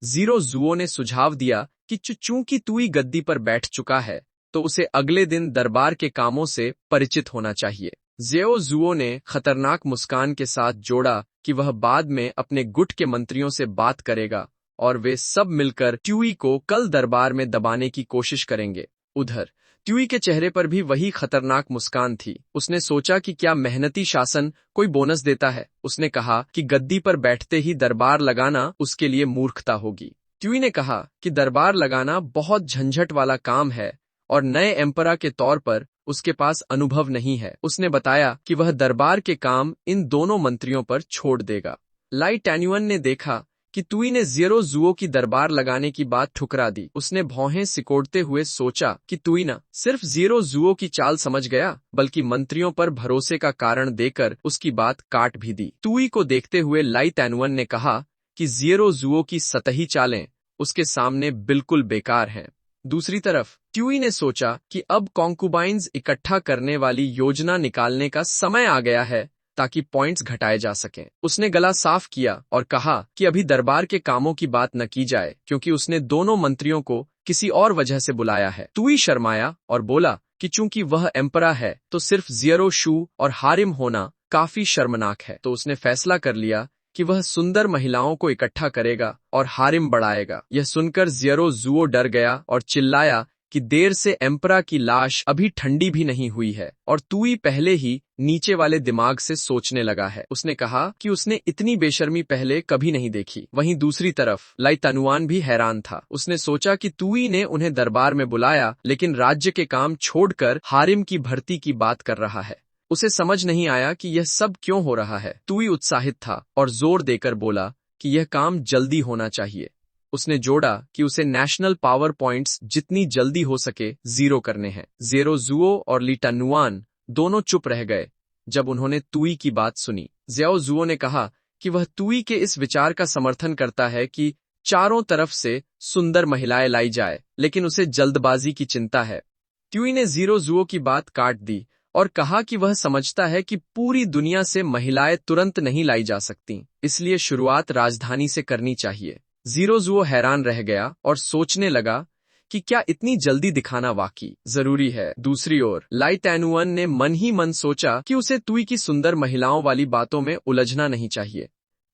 जीरो जुओ ने सुझाव दिया कि चूंकि तुई गद्दी पर बैठ चुका है, तो उसे अगले दिन दरबार के कामों से परिचित होना चाहिए। ज़ियो जुओ ने खतरनाक मुस्कान के साथ जोड़ा कि वह बाद में अपने गुट के मंत्रियों से बात करेगा और वे सब मिलकर ट्यूई को कल दरबार में दबाने की कोशिश करेंगे। उधर ट्यूई के चेहरे पर भी वही खतरनाक मुस्कान थी। उसने सोचा कि क्या मेहनती शासन कोई बोनस देता है। उसने कहा कि गद्दी पर बैठते ही दरबार लगाना उसके लिए मूर्खता होगी। ट्यूई ने कहा कि दरबार लगाना बहुत झंझट वाला काम है और नए एम्परा के तौर पर उसके पास अनुभव नहीं है। उसने बताया कि वह दरबार के काम इन दोनों मंत्रियों पर छोड़ देगा। लाई टैन्युअन ने देखा कि तुई ने ज़ियो जुओ की दरबार लगाने की बात ठुकरा दी। उसने भौहें सिकोड़ते हुए सोचा कि तुई न सिर्फ ज़ियो जुओ की चाल समझ गया, बल्कि मंत्रियों पर भरोसे का कारण देकर उसकी बात काट भी दी। तुई को देखते हुए लाई टैन्युअन ने कहा कि ज़ियो जुओ की सतही चालें उसके सामने बिल्कुल बेकार हैं। दूसरी तरफ ट्यूई ने सोचा कि अब कॉन्कुबाइन्स इकट्ठा करने वाली योजना निकालने का समय आ गया है ताकि पॉइंट्स घटाए जा सकें। उसने गला साफ किया और कहा कि अभी दरबार के कामों की बात न की जाए, क्योंकि उसने दोनों मंत्रियों को किसी और वजह से बुलाया है। ट्यूई शर्माया और बोला कि चूंकि वह एम्परा है तो सिर्फ ज़ियो शू और हारिम होना काफी शर्मनाक है। तो उसने फैसला कर लिया कि वह सुंदर महिलाओं को इकट्ठा करेगा और हारिम बढ़ाएगा। यह सुनकर ज़ियो जुओ डर गया और चिल्लाया कि देर से एम्परा की लाश अभी ठंडी भी नहीं हुई है और तुई पहले ही नीचे वाले दिमाग से सोचने लगा है। उसने कहा कि उसने इतनी बेशर्मी पहले कभी नहीं देखी। वहीं दूसरी तरफ लाई टैनुअन भी हैरान था। उसने सोचा कि तुई ने उन्हें दरबार में बुलाया, लेकिन राज्य के काम छोड़कर हारिम की भर्ती की बात कर रहा है। उसे समझ नहीं आया कि यह सब क्यों हो रहा है। तुई उत्साहित था और जोर देकर बोला कि यह काम जल्दी होना चाहिए। उसने जोड़ा कि उसे नेशनल पावर पॉइंट्स जितनी जल्दी हो सके ज़ीरो करने हैं। ज़ियो जुओ और ली टैनुअन दोनों चुप रह गए जब उन्होंने तुई की बात सुनी। ज़ियो जुओ ने कहा कि वह तुई के इस विचार का समर्थन करता है कि चारों तरफ से सुंदर महिलाएं लाई जाए, लेकिन उसे जल्दबाजी की चिंता है। ट्यूई ने ज़ियो जुओ की बात काट दी और कहा कि वह समझता है कि पूरी दुनिया से महिलाएं तुरंत नहीं लाई जा सकती, इसलिए शुरुआत राजधानी से करनी चाहिए। ज़ियो जुओ हैरान रह गया और सोचने लगा कि क्या इतनी जल्दी दिखाना वाकई जरूरी है। दूसरी ओर लाई टैनुअन ने मन ही मन सोचा कि उसे तुई की सुंदर महिलाओं वाली बातों में उलझना नहीं चाहिए,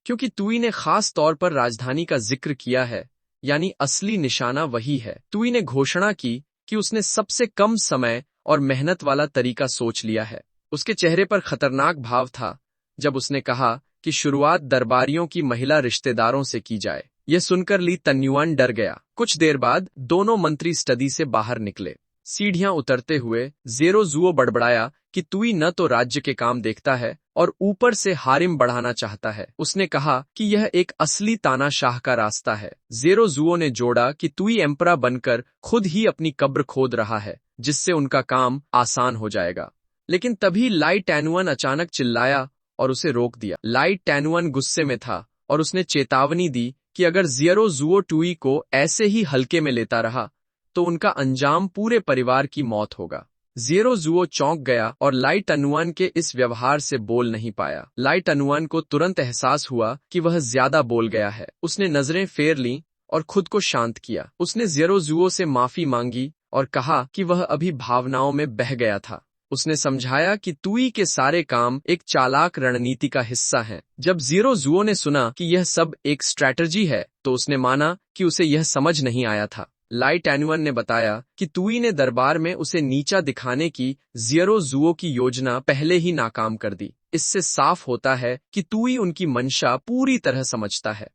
क्योंकि तुई ने खास तौर पर राजधानी का जिक्र किया है, यानी असली निशाना वही है। तुई ने घोषणा की कि उसने सबसे कम समय और मेहनत वाला तरीका सोच लिया है। उसके चेहरे पर खतरनाक भाव था जब उसने कहा कि शुरुआत दरबारियों की महिला रिश्तेदारों से की जाए। यह सुनकर ली टैनुअन डर गया। कुछ देर बाद दोनों मंत्री स्टडी से बाहर निकले। सीढ़ियां उतरते हुए ज़ियो जुओ बड़बड़ाया कि तुई न तो राज्य के काम देखता है और ऊपर से हारिम बढ़ाना चाहता है। उसने कहा कि यह एक असली तानाशाह का रास्ता है। ज़ियो जुओ ने जोड़ा कि तुई एम्परा बनकर खुद ही अपनी कब्र खोद रहा है, जिससे उनका काम आसान हो जाएगा। लेकिन तभी लाई टैनुअन अचानक चिल्लाया और उसे रोक दिया। लाई टैनुअन गुस्से में था और उसने चेतावनी दी कि अगर ज़ियो जुओ ट्यूई को ऐसे ही हल्के में लेता रहा तो उनका अंजाम पूरे परिवार की मौत होगा। ज़ियो जुओ चौंक गया और लाई टैनुअन के इस व्यवहार से बोल नहीं पाया। लाई टैनुअन को तुरंत एहसास हुआ कि वह ज्यादा बोल गया है। उसने नजरें फेर लीं और खुद को शांत किया। उसने ज़ियो जुओ से माफी मांगी और कहा कि वह अभी भावनाओं में बह गया था। उसने समझाया कि तुई के सारे काम एक चालाक रणनीति का हिस्सा हैं। जब ज़ियो जुओ ने सुना कि यह सब एक स्ट्रैटेजी है, तो उसने माना कि उसे यह समझ नहीं आया था। लाई टैनुअन ने बताया कि तुई ने दरबार में उसे नीचा दिखाने की ज़ियो जुओ की योजना पहले ही नाकाम कर दी। इससे साफ होता है कि तुई उनकी मंशा पूरी तरह समझता है।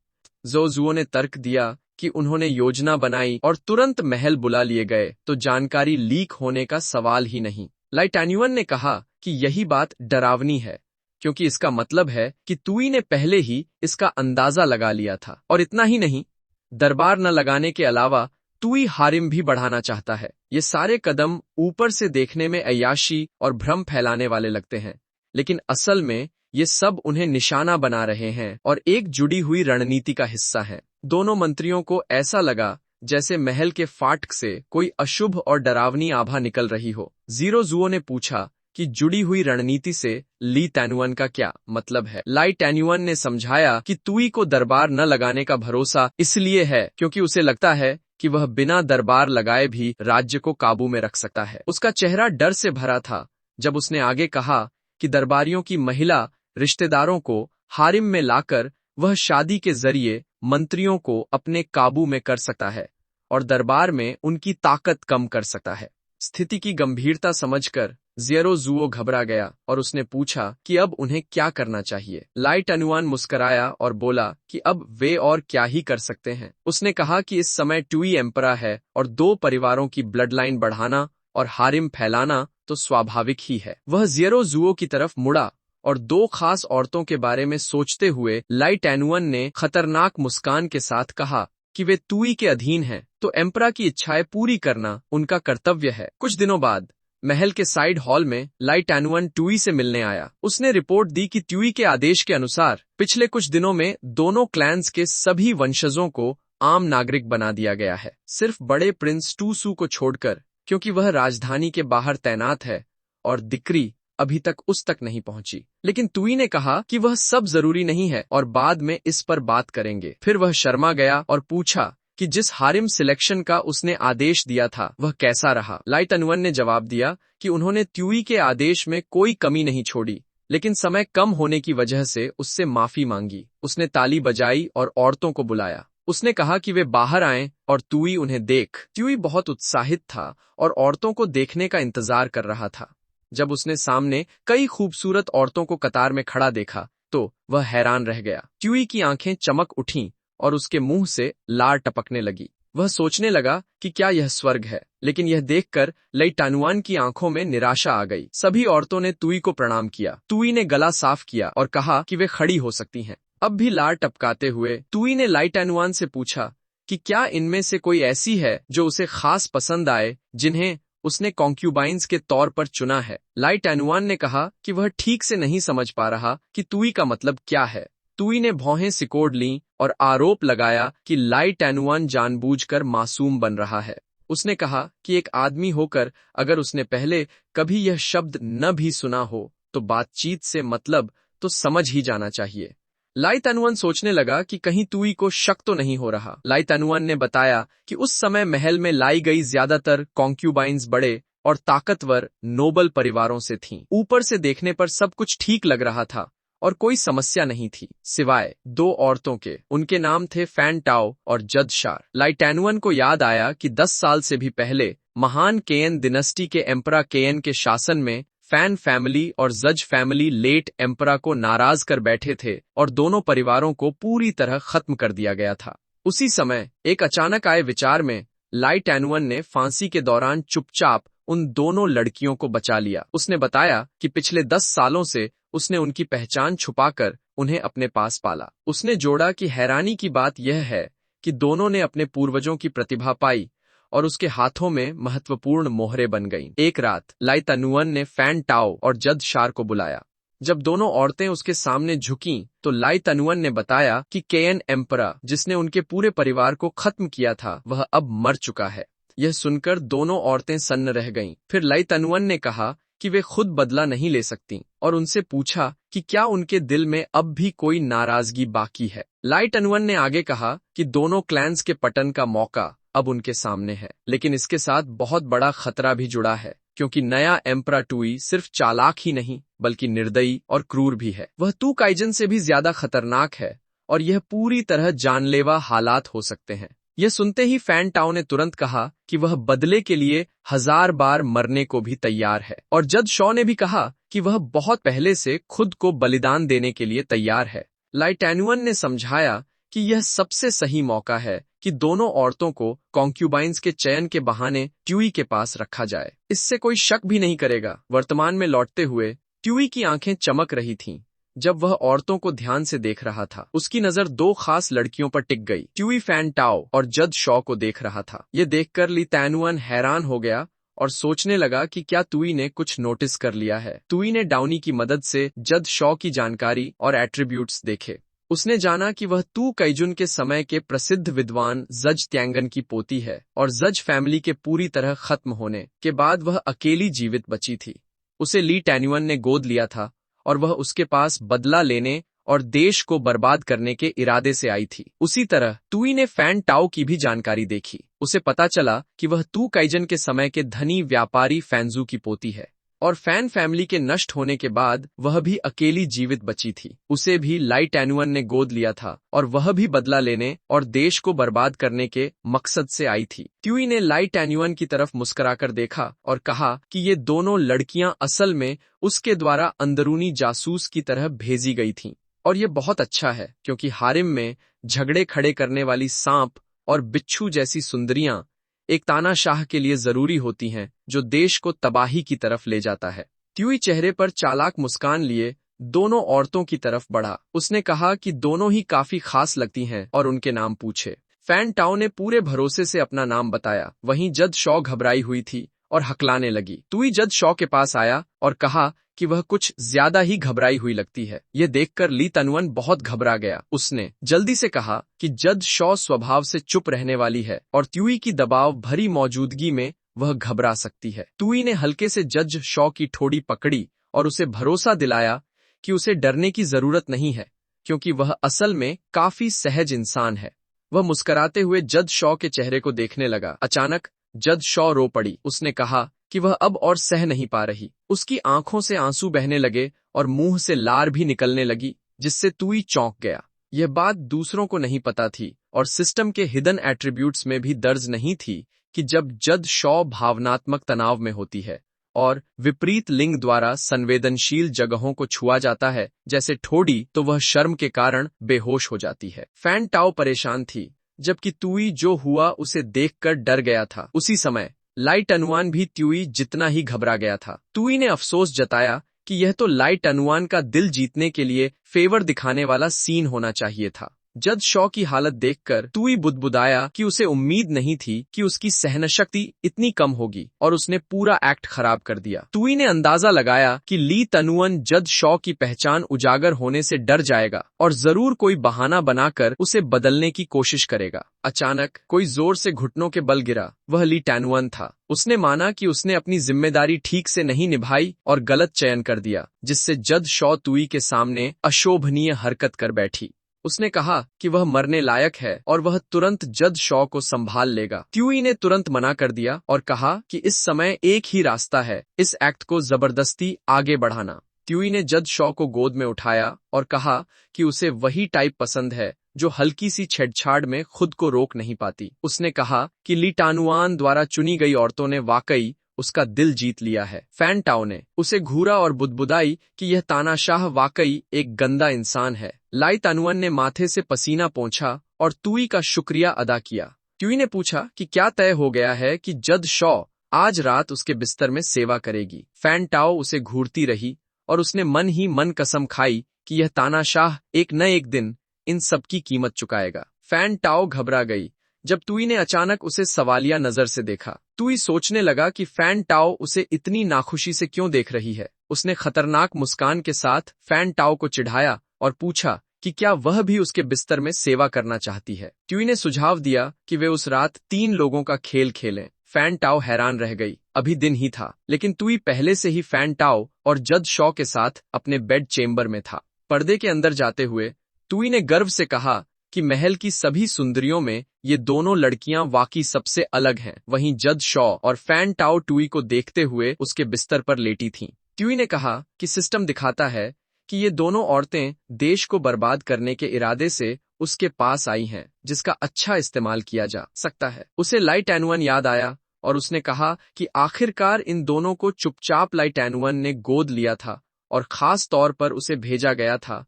ज़ियो जुओ ने तर्क दिया कि उन्होंने योजना बनाई और तुरंत महल बुला लिए गए तो जानकारी लीक होने का सवाल ही नहीं। लाई टैनुअन ने कहा कि यही बात डरावनी है, क्योंकि इसका मतलब है कि तुई ने पहले ही इसका अंदाजा लगा लिया था। और इतना ही नहीं, दरबार न लगाने के अलावा तुई हारिम भी बढ़ाना चाहता है। ये सारे कदम ऊपर से देखने में अय्याशी और भ्रम फैलाने वाले लगते हैं, लेकिन असल में ये सब उन्हें निशाना बना रहे हैं और एक जुड़ी हुई रणनीति का हिस्सा हैं। दोनों मंत्रियों को ऐसा लगा जैसे महल के फाटक से कोई अशुभ और डरावनी आभा निकल रही हो। ज़ीरो जुओ ने पूछा कि जुड़ी हुई रणनीति से ली टैन्युअन का क्या मतलब है। लाई टैन्युअन ने समझाया कि तुई को दरबार न लगाने का भरोसा इसलिए है क्योंकि उसे लगता है कि वह बिना दरबार लगाए भी राज्य को काबू में रख सकता है। उसका चेहरा डर से भरा था जब उसने आगे कहा कि दरबारियों की महिला रिश्तेदारों को हारिम में लाकर वह शादी के जरिए मंत्रियों को अपने काबू में कर सकता है और दरबार में उनकी ताकत कम कर सकता है। स्थिति की गंभीरता समझकर ज़ीरो जुओ घबरा गया और उसने पूछा कि अब उन्हें क्या करना चाहिए। लाई टैन्युअन मुस्कराया और बोला कि अब वे और क्या ही कर सकते हैं। उसने कहा कि इस समय टुई एम्परा है और दो परिवारों की ब्लड लाइन बढ़ाना और हारिम फैलाना तो स्वाभाविक ही है। वह ज़ीरो जुओ की तरफ मुड़ा और दो खास औरतों के बारे में सोचते हुए लाई टैन्युअन ने खतरनाक मुस्कान के साथ कहा कि वे तुई के अधीन हैं, तो एम्परा की इच्छाएं पूरी करना उनका कर्तव्य है। कुछ दिनों बाद महल के साइड हॉल में लाई टैन्युअन टुई से मिलने आया। उसने रिपोर्ट दी कि टुई के आदेश के अनुसार पिछले कुछ दिनों में दोनों क्लैंस के सभी वंशजों को आम नागरिक बना दिया गया है, सिर्फ बड़े प्रिंस टूसू को छोड़कर, क्योंकि वह राजधानी के बाहर तैनात है और दिक्री अभी तक उस तक नहीं पहुंची। लेकिन तुई ने कहा कि वह सब जरूरी नहीं है और बाद में इस पर बात करेंगे। फिर वह शर्मा गया और पूछा कि जिस हारिम सिलेक्शन का उसने आदेश दिया था वह कैसा रहा। लाई टैन्युअन ने जवाब दिया कि उन्होंने तुई के आदेश में कोई कमी नहीं छोड़ी, लेकिन समय कम होने की वजह से उससे माफी मांगी। उसने ताली बजाई और औरतों को बुलाया। उसने कहा कि वे बाहर आएं और तुई उन्हें देख। तुई बहुत उत्साहित था और औरतों को देखने का इंतजार कर रहा था। जब उसने सामने कई खूबसूरत औरतों को कतार में खड़ा देखा तो वह हैरान रह गया। तुई की आंखें चमक उठीं और उसके मुंह से लार टपकने लगी। वह सोचने लगा कि क्या यह स्वर्ग है, लेकिन यह देखकर लाई टैन्युअन की आंखों में निराशा आ गई। सभी औरतों ने तुई को प्रणाम किया। तुई ने गला साफ किया और कहा कि वे खड़ी हो सकती हैं। अब भी लार टपकाते हुए तुई ने लाई टैन्युअन से पूछा कि क्या इनमें से कोई ऐसी है जो उसे खास पसंद आए, जिन्हें उसने कॉन्क्यूबाइंस के तौर पर चुना है। लाई टैन्युअन ने कहा कि वह ठीक से नहीं समझ पा रहा कि तुई का मतलब क्या है। तुई ने भौहें सिकोड़ लीं और आरोप लगाया कि लाई टैन्युअन जानबूझकर मासूम बन रहा है। उसने कहा कि एक आदमी होकर अगर उसने पहले कभी यह शब्द न भी सुना हो तो बातचीत से मतलब तो समझ ही जाना चाहिए। लाई टैन्युअन सोचने लगा कि कहीं तुई को शक तो नहीं हो रहा। लाई टैन्युअन ने बताया कि उस समय महल में लाई गई ज्यादातर कॉन्क्यूबाइंस बड़े और ताकतवर नोबल परिवारों से थीं। ऊपर से देखने पर सब कुछ ठीक लग रहा था और कोई समस्या नहीं थी, सिवाय दो औरतों के। उनके नाम थे फैन टाओ और जद शार। लाई टैन्युअन को याद आया कि 10 साल से भी पहले महान केयन डिनेस्टी के एम्परा केयन के शासन में फैन फैमिली और जज फैमिली लेट एम्परा को नाराज कर बैठे थे और दोनों परिवारों को पूरी तरह खत्म कर दिया गया था। उसी समय एक अचानक आए विचार में लाई टैन्युअन ने फांसी के दौरान चुपचाप उन दोनों लड़कियों को बचा लिया। उसने बताया कि पिछले 10 सालों से उसने उनकी पहचान छुपाकर उन्हें अपने पास पाला। उसने जोड़ा कि हैरानी की बात यह है कि दोनों ने अपने पूर्वजों की प्रतिभा पाई और उसके हाथों में महत्वपूर्ण मोहरें बन गईं। एक रात लाई टैन्युअन ने फैन टाओ और जद शार को बुलाया। जब दोनों औरतें उसके सामने झुकीं तो लाई टैन्युअन ने बताया कि केयन एम्परा, जिसने उनके पूरे परिवार को खत्म किया था, वह अब मर चुका है। यह सुनकर दोनों औरतें सन्न रह गईं। फिर लाई टैन्युअन ने कहा कि वे खुद बदला नहीं ले सकतीं और उनसे पूछा कि क्या उनके दिल में अब भी कोई नाराजगी बाकी है। लाई टैन्युअन ने आगे कहा कि दोनों क्लैंस के पतन का मौका अब उनके सामने है, लेकिन इसके साथ बहुत बड़ा खतरा भी जुड़ा है, क्योंकि नया एम्परा टुई सिर्फ चालाक ही नहीं बल्कि निर्दयी और क्रूर भी है। वह तू काइजन से भी ज्यादा खतरनाक है और यह पूरी तरह जानलेवा हालात हो सकते हैं। यह सुनते ही फैन टाओ ने तुरंत कहा कि वह बदले के लिए 1000 बार मरने को भी तैयार है, और जद शॉ ने भी कहा कि वह बहुत पहले से खुद को बलिदान देने के लिए तैयार है। लाई टैन्युअन ने समझाया कि यह सबसे सही मौका है कि दोनों औरतों को कॉन्क्यूबाइंस के चयन के बहाने ट्यूई के पास रखा जाए। इससे कोई शक भी नहीं करेगा। वर्तमान में लौटते हुए ट्यूई की आंखें चमक रही थीं जब वह औरतों को ध्यान से देख रहा था। उसकी नजर दो खास लड़कियों पर टिक गई। ट्यूई फैन टाओ और जद शॉ को देख रहा था। यह देखकर ली टैन्युअन हैरान हो गया और सोचने लगा कि क्या तुई ने कुछ नोटिस कर लिया है। तुई ने डाउनी की मदद से जद शॉ की जानकारी और एट्रीब्यूट्स देखे। उसने जाना कि वह तू कैजुन के समय के प्रसिद्ध विद्वान जज त्यांगन की पोती है और जज फैमिली के पूरी तरह खत्म होने के बाद वह अकेली जीवित बची थी। उसे ली टैन्युअन ने गोद लिया था और वह उसके पास बदला लेने और देश को बर्बाद करने के इरादे से आई थी। उसी तरह तुई ने फैन टाओ की भी जानकारी देखी। उसे पता चला कि वह तू कैजन के समय के धनी व्यापारी फैंजू की पोती है और फैन फैमिली के नष्ट होने के बाद वह भी अकेली जीवित बची थी। उसे भी लाई टैन्युअन ने गोद लिया था और वह भी बदला लेने और देश को बर्बाद करने के मकसद से आई थी। त्युई ने लाई टैन्युअन की तरफ मुस्कुराकर देखा और कहा कि ये दोनों लड़कियां असल में उसके द्वारा अंदरूनी जासूस की तरह भेजी गई थीं और ये बहुत अच्छा है क्योंकि हारिम में झगड़े खड़े करने वाली सांप और बिच्छू जैसी सुंदरियां एक तानाशाह के लिए जरूरी होती हैं जो देश को तबाही की तरफ ले जाता है। त्युई चेहरे पर चालाक मुस्कान लिए दोनों औरतों की तरफ बढ़ा। उसने कहा कि दोनों ही काफी खास लगती हैं और उनके नाम पूछे। फैन टाओ ने पूरे भरोसे से अपना नाम बताया। वहीं जज शॉ घबराई हुई थी और हकलाने लगी। तुई जज शॉ के पास आया और कहा कि वह कुछ ज्यादा ही घबराई हुई लगती है। यह देखकर ली टैन्युअन बहुत घबरा गया। उसने जल्दी से कहा कि जज शॉ स्वभाव से चुप रहने वाली है और त्युई की दबाव भरी मौजूदगी में वह घबरा सकती है। तुई ने हल्के से जज शॉ की ठोड़ी पकड़ी और उसे भरोसा दिलाया कि उसे डरने की जरूरत नहीं है क्योंकि वह असल में काफी सहज इंसान है। वह मुस्कुराते हुए जज शॉ के चेहरे को देखने लगा। अचानक जज शॉ रो पड़ी। उसने कहा कि वह अब और सह नहीं पा रही। उसकी आंखों से आंसू बहने लगे और मुंह से लार भी निकलने लगी जिससे तुई चौंक गया। यह बात दूसरों को नहीं पता थी और सिस्टम के हिडन एट्रीब्यूट्स में भी दर्ज नहीं थी कि जब जज शॉ भावनात्मक तनाव में होती है और विपरीत लिंग द्वारा संवेदनशील जगहों को छुआ जाता है जैसे ठोड़ी, तो वह शर्म के कारण बेहोश हो जाती है। फैन टाओ परेशान थी जबकि तुई जो हुआ उसे देखकर डर गया था। उसी समय लाई टैन्युअन भी त्युई जितना ही घबरा गया था। तुई ने अफसोस जताया कि यह तो लाई टैन्युअन का दिल जीतने के लिए फेवर दिखाने वाला सीन होना चाहिए था। जज शॉ की हालत देखकर तुई बुदबुदाया कि उसे उम्मीद नहीं थी कि उसकी सहनशक्ति इतनी कम होगी और उसने पूरा एक्ट खराब कर दिया। तुई ने अंदाजा लगाया कि ली टैन्युअन जज शॉ की पहचान उजागर होने से डर जाएगा और जरूर कोई बहाना बनाकर उसे बदलने की कोशिश करेगा। अचानक कोई जोर से घुटनों के बल गिरा। वह ली टैन्युअन था। उसने माना कि उसने अपनी जिम्मेदारी ठीक से नहीं निभाई और गलत चयन कर दिया जिससे जज शॉ तुई के सामने अशोभनीय हरकत कर बैठी। उसने कहा कि वह मरने लायक है और वह तुरंत जज शॉ को संभाल लेगा। त्युई ने तुरंत मना कर दिया और कहा कि इस समय एक ही रास्ता है, इस एक्ट को जबरदस्ती आगे बढ़ाना। त्युई ने जज शॉ को गोद में उठाया और कहा कि उसे वही टाइप पसंद है जो हल्की सी छेड़छाड़ में खुद को रोक नहीं पाती। उसने कहा कि ली टैन्युअन द्वारा चुनी गई औरतों ने वाकई उसका दिल जीत लिया है। फैन टाओ ने उसे घूरा और बुदबुदाई कि यह तानाशाह वाकई एक गंदा इंसान है। लाई टैन्युअन ने माथे से पसीना पोंछा और तुई का शुक्रिया अदा किया। त्युई ने पूछा कि क्या तय हो गया है कि जज शॉ आज रात उसके बिस्तर में सेवा करेगी। फैन टाओ उसे घूरती रही और उसने मन ही मन कसम खाई कि यह तानाशाह एक न एक दिन इन सब की कीमत चुकाएगा। फैन टाओ घबरा गई जब तुई ने अचानक उसे सवालिया नजर से देखा। तुई सोचने लगा कि फैन टाओ उसे इतनी नाखुशी से क्यों देख रही है। उसने खतरनाक मुस्कान के साथ फैन टाओ को चिढ़ाया और पूछा कि क्या वह भी उसके बिस्तर में सेवा करना चाहती है। त्युई ने सुझाव दिया कि वे उस रात 3 लोगों का खेल खेलें। फैन टाओ हैरान रह गई। अभी दिन ही था लेकिन तुई पहले से ही फैन टाओ और जज शॉ के साथ अपने बेड चेम्बर में था। पर्दे के अंदर जाते हुए तुई ने गर्व से कहा कि महल की सभी सुंदरियों में ये दोनों लड़कियां वाकई सबसे अलग हैं। वहीं जज शॉ और फैन टाओ तुई को देखते हुए उसके बिस्तर पर लेटी थीं। त्युई ने कहा कि सिस्टम दिखाता है कि ये दोनों औरतें देश को बर्बाद करने के इरादे से उसके पास आई हैं जिसका अच्छा इस्तेमाल किया जा सकता है। उसे लाई टैन्युअन याद आया और उसने कहा कि आखिरकार इन दोनों को चुपचाप लाई टैन्युअन ने गोद लिया था और खास तौर पर उसे भेजा गया था,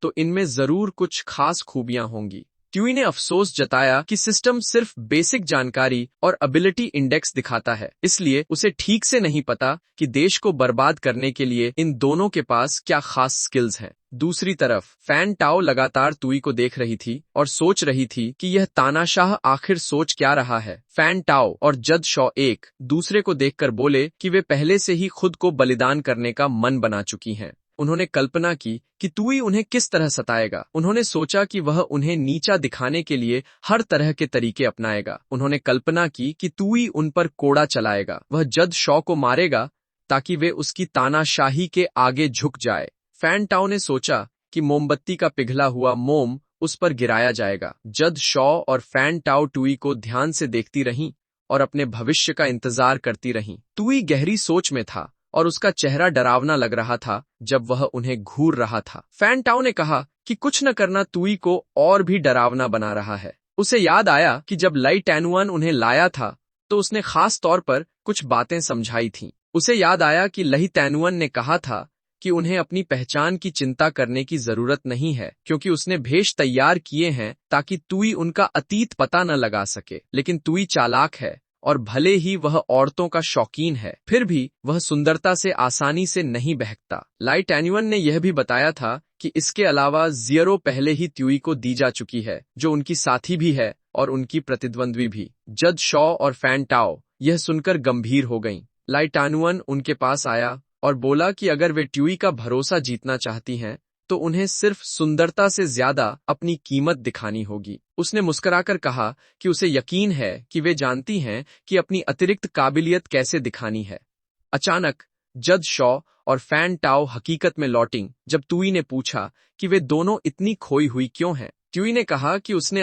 तो इनमें जरूर कुछ खास खूबियां होंगी। त्युई ने अफसोस जताया कि सिस्टम सिर्फ बेसिक जानकारी और एबिलिटी इंडेक्स दिखाता है, इसलिए उसे ठीक से नहीं पता कि देश को बर्बाद करने के लिए इन दोनों के पास क्या खास स्किल्स हैं। दूसरी तरफ फैन टाओ लगातार तुई को देख रही थी और सोच रही थी कि यह तानाशाह आखिर सोच क्या रहा है। फैन टाओ और जज शॉ एक दूसरे को देखकर बोले कि वे पहले से ही खुद को बलिदान करने का मन बना चुकी हैं। उन्होंने कल्पना की कि तुई उन्हें किस तरह सताएगा। उन्होंने सोचा कि वह उन्हें नीचा दिखाने के लिए हर तरह के तरीके अपनाएगा। उन्होंने कल्पना की कि तुई उन पर कोड़ा चलाएगा, वह जज शॉ को मारेगा ताकि वे उसकी तानाशाही के आगे झुक जाए। फैन टाओ ने सोचा कि मोमबत्ती का पिघला हुआ मोम उस पर गिराया जाएगा। जज शॉ और फैन टाओ तुई को ध्यान से देखती रहीं और अपने भविष्य का इंतजार करती रहीं। तुई गहरी सोच में था और उसका चेहरा डरावना लग रहा था जब वह उन्हें घूर रहा था। फैन टाओ ने कहा कि कुछ न करना तुई को और भी डरावना बना रहा है। उसे याद आया कि जब लाई टैनुआन उन्हें लाया था तो उसने खास तौर पर कुछ बातें समझाई थीं। उसे याद आया कि लही टैनुआन ने कहा था कि उन्हें अपनी पहचान की चिंता करने की जरूरत नहीं है, क्योंकि उसने भेष तैयार किए हैं ताकि तुई उनका अतीत पता न लगा सके। लेकिन तुई चालाक है और भले ही वह औरतों का शौकीन है, फिर भी वह सुंदरता से आसानी से नहीं बहकता। लाई टैनुआन ने यह भी बताया था कि इसके अलावा जियरो पहले ही तुई को दी जा चुकी है, जो उनकी साथी भी है और उनकी प्रतिद्वंद्वी भी। जज शॉ और फैन टाओ यह सुनकर गंभीर हो गईं। लाई टैनुआन उनके पास आया और बोला कि अगर वे ट्यूई का भरोसा जीतना चाहती हैं तो उन्हें सिर्फ सुंदरता से ज्यादा अपनी कीमत दिखानी होगी। उसने मुस्कुराकर कहा कि उसे यकीन है कि वे जानती हैं कि अपनी अतिरिक्त काबिलियत कैसे दिखानी है। अचानक जज शॉ और फैन टाओ हकीकत में लौटिंग जब तुई ने पूछा कि वे दोनों इतनी खोई हुई क्यों हैं। ट्यूई ने कहा कि उसने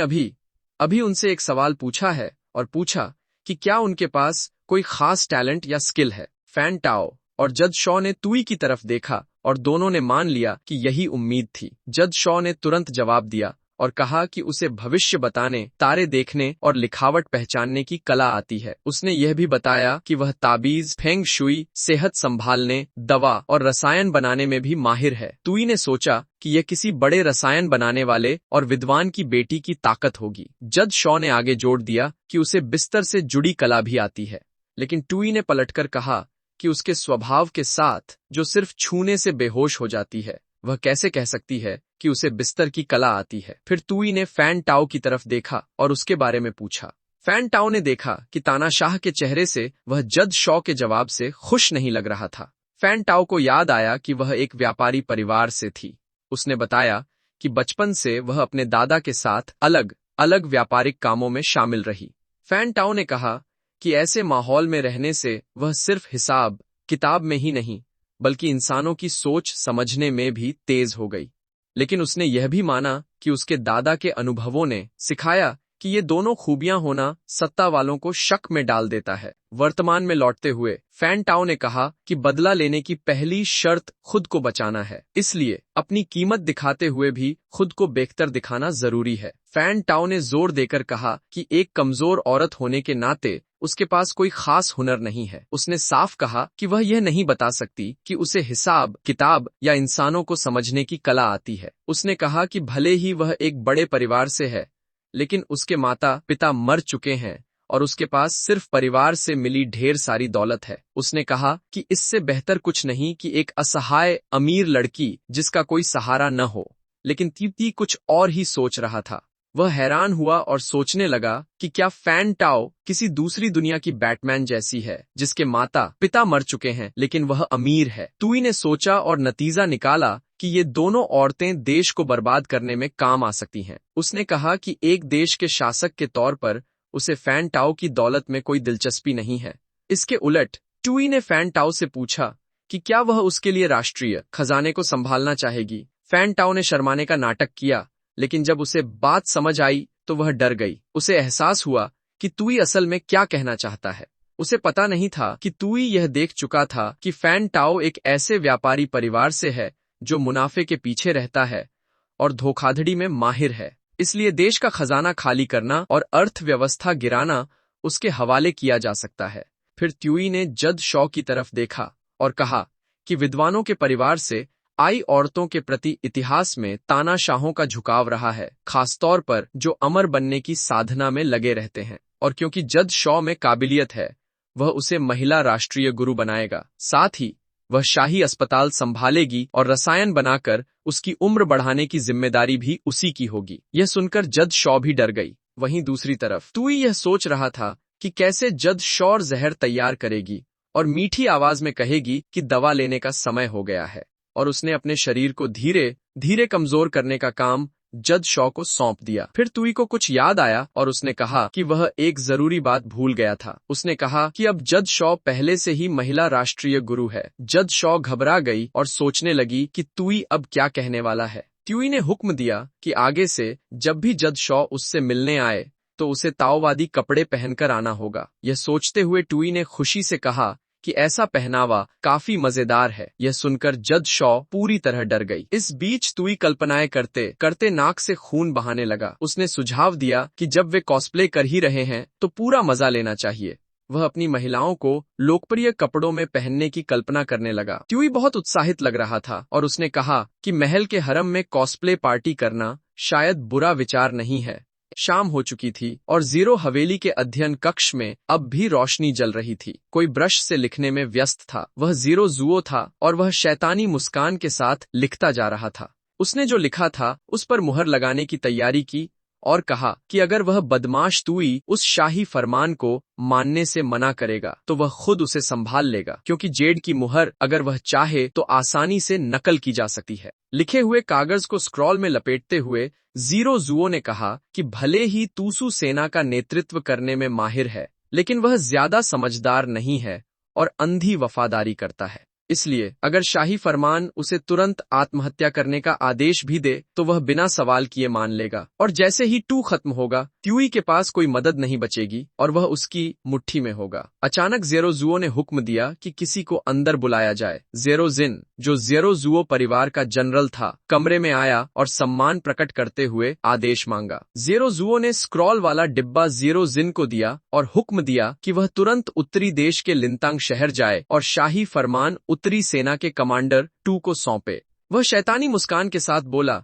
अभी उनसे एक सवाल पूछा है और पूछा कि क्या उनके पास कोई खास टैलेंट या स्किल है। फैन टाओ और जज शॉ ने तुई की तरफ देखा और दोनों ने मान लिया कि यही उम्मीद थी। जज शॉ ने तुरंत जवाब दिया और कहा कि उसे भविष्य बताने, तारे देखने और लिखावट पहचानने की कला आती है। उसने यह भी बताया कि वह ताबीज, फेंग शुई, सेहत संभालने, दवा और रसायन बनाने में भी माहिर है। तुई ने सोचा कि यह किसी बड़े रसायन बनाने वाले और विद्वान की बेटी की ताकत होगी। जज शॉ ने आगे जोड़ दिया कि उसे बिस्तर से जुड़ी कला भी आती है, लेकिन तुई ने पलटकर कहा कि उसके स्वभाव के साथ, जो सिर्फ छूने से बेहोश हो जाती है, वह कैसे कह सकती है कि उसे बिस्तर की कला आती है। फिर तुई ने फैन टाओ की तरफ देखा और उसके बारे में पूछा। फैन टाओ ने देखा कि तानाशाह के चेहरे से वह जज शॉ के जवाब से खुश नहीं लग रहा था। फैन टाओ को याद आया कि वह एक व्यापारी परिवार से थी। उसने बताया कि बचपन से वह अपने दादा के साथ अलग अलग व्यापारिक कामों में शामिल रही। फैन टाओ ने कहा कि ऐसे माहौल में रहने से वह सिर्फ हिसाब किताब में ही नहीं बल्कि इंसानों की सोच समझने में भी तेज हो गई। लेकिन उसने यह भी माना कि उसके दादा के अनुभवों ने सिखाया कि ये दोनों खूबियां होना सत्ता वालों को शक में डाल देता है। वर्तमान में लौटते हुए फैन टाओ ने कहा कि बदला लेने की पहली शर्त खुद को बचाना है, इसलिए अपनी कीमत दिखाते हुए भी खुद को बेहतर दिखाना जरूरी है। फैन टाओ ने जोर देकर कहा कि एक कमजोर औरत होने के नाते उसके पास कोई खास हुनर नहीं है। उसने साफ कहा कि वह यह नहीं बता सकती कि उसे हिसाब किताब या इंसानों को समझने की कला आती है। उसने कहा कि भले ही वह एक बड़े परिवार से है, लेकिन उसके माता पिता मर चुके हैं और उसके पास सिर्फ परिवार से मिली ढेर सारी दौलत है। उसने कहा कि इससे बेहतर कुछ नहीं कि एक असहाय अमीर लड़की जिसका कोई सहारा न हो। लेकिन तीती कुछ और ही सोच रहा था। वह हैरान हुआ और सोचने लगा कि क्या फैन टाओ किसी दूसरी दुनिया की बैटमैन जैसी है, जिसके माता पिता मर चुके हैं लेकिन वह अमीर है। तुई ने सोचा और नतीजा निकाला कि ये दोनों औरतें देश को बर्बाद करने में काम आ सकती हैं। उसने कहा कि एक देश के शासक के तौर पर उसे फैन टाओ की दौलत में कोई दिलचस्पी नहीं है। इसके उलट तुई ने फैन टाओ से पूछा कि क्या वह उसके लिए राष्ट्रीय खजाने को संभालना चाहेगी। फैन टाओ ने शर्माने का नाटक किया, लेकिन जब उसे बात समझ आई तो वह डर गई। उसे एहसास हुआ कि तुई असल में क्या कहना चाहता है। उसे पता नहीं था कि तुई यह देख चुका था कि फैन टाओ एक ऐसे व्यापारी परिवार से है जो मुनाफे के पीछे रहता है और धोखाधड़ी में माहिर है। इसलिए देश का खजाना खाली करना और अर्थव्यवस्था गिराना उसके हवाले किया जा सकता है। फिर तुई ने जज शॉ की तरफ देखा और कहा कि विद्वानों के परिवार से आई औरतों के प्रति इतिहास में तानाशाहों का झुकाव रहा है, खासतौर पर जो अमर बनने की साधना में लगे रहते हैं। और क्योंकि जज शॉ में काबिलियत है, वह उसे महिला राष्ट्रीय गुरु बनाएगा। साथ ही वह शाही अस्पताल संभालेगी और रसायन बनाकर उसकी उम्र बढ़ाने की जिम्मेदारी भी उसी की होगी। यह सुनकर जज शॉ भी डर गई। वहीं दूसरी तरफ तुई यह सोच रहा था कि कैसे जज शॉ जहर तैयार करेगी और मीठी आवाज में कहेगी कि दवा लेने का समय हो गया है। और उसने अपने शरीर को धीरे धीरे कमजोर करने का काम जज शॉ को सौंप दिया। फिर तुई को कुछ याद आया और उसने कहा कि वह एक जरूरी बात भूल गया था। उसने कहा कि अब जज शॉ पहले से ही महिला राष्ट्रीय गुरु है। जज शॉ घबरा गई और सोचने लगी कि तुई अब क्या कहने वाला है। तुई ने हुक्म दिया कि आगे से जब भी जज शॉ उससे मिलने आए तो उसे ताओवादी कपड़े पहनकर आना होगा। यह सोचते हुए तुई ने खुशी से कहा कि ऐसा पहनावा काफी मजेदार है। यह सुनकर जज शॉ पूरी तरह डर गई। इस बीच तुई कल्पनाएं करते करते नाक से खून बहाने लगा। उसने सुझाव दिया कि जब वे कॉस्प्ले कर ही रहे हैं तो पूरा मजा लेना चाहिए। वह अपनी महिलाओं को लोकप्रिय कपड़ों में पहनने की कल्पना करने लगा। ट्यूई बहुत उत्साहित लग रहा था और उसने कहा कि महल के हरम में कॉस्प्ले पार्टी करना शायद बुरा विचार नहीं है। शाम हो चुकी थी और जीरो हवेली के अध्ययन कक्ष में अब भी रोशनी जल रही थी। कोई ब्रश से लिखने में व्यस्त था। वह जीरो जुओ था और वह शैतानी मुस्कान के साथ लिखता जा रहा था। उसने जो लिखा था उस पर मुहर लगाने की तैयारी की और कहा कि अगर वह बदमाश तुई उस शाही फरमान को मानने से मना करेगा तो वह खुद उसे संभाल लेगा, क्योंकि जेड की मुहर अगर वह चाहे तो आसानी से नकल की जा सकती है। लिखे हुए कागज को स्क्रॉल में लपेटते हुए जीरो जुओ ने कहा कि भले ही तूसू सेना का नेतृत्व करने में माहिर है, लेकिन वह ज्यादा समझदार नहीं है और अंधी वफादारी करता है। इसलिए अगर शाही फरमान उसे तुरंत आत्महत्या करने का आदेश भी दे तो वह बिना सवाल किए मान लेगा, और जैसे ही टू खत्म होगा ट्यूई के पास कोई मदद नहीं बचेगी और वह उसकी मुट्ठी में होगा। अचानक ज़ेरोजुओ ने हुक्म दिया कि किसी को अंदर बुलाया जाए। ज़ेरोजिन, जो ज़ेरोजुओ परिवार का जनरल था, कमरे में आया और सम्मान प्रकट करते हुए आदेश मांगा। ज़ेरोजुओ ने स्क्रॉल वाला डिब्बा ज़ेरोजिन को दिया और हुक्म दिया कि वह तुरंत उत्तरी देश के लिंतांग शहर जाए और शाही फरमान उत्तरी सेना के कमांडर टू को सौंपे। वह शैतानी मुस्कान के साथ बोला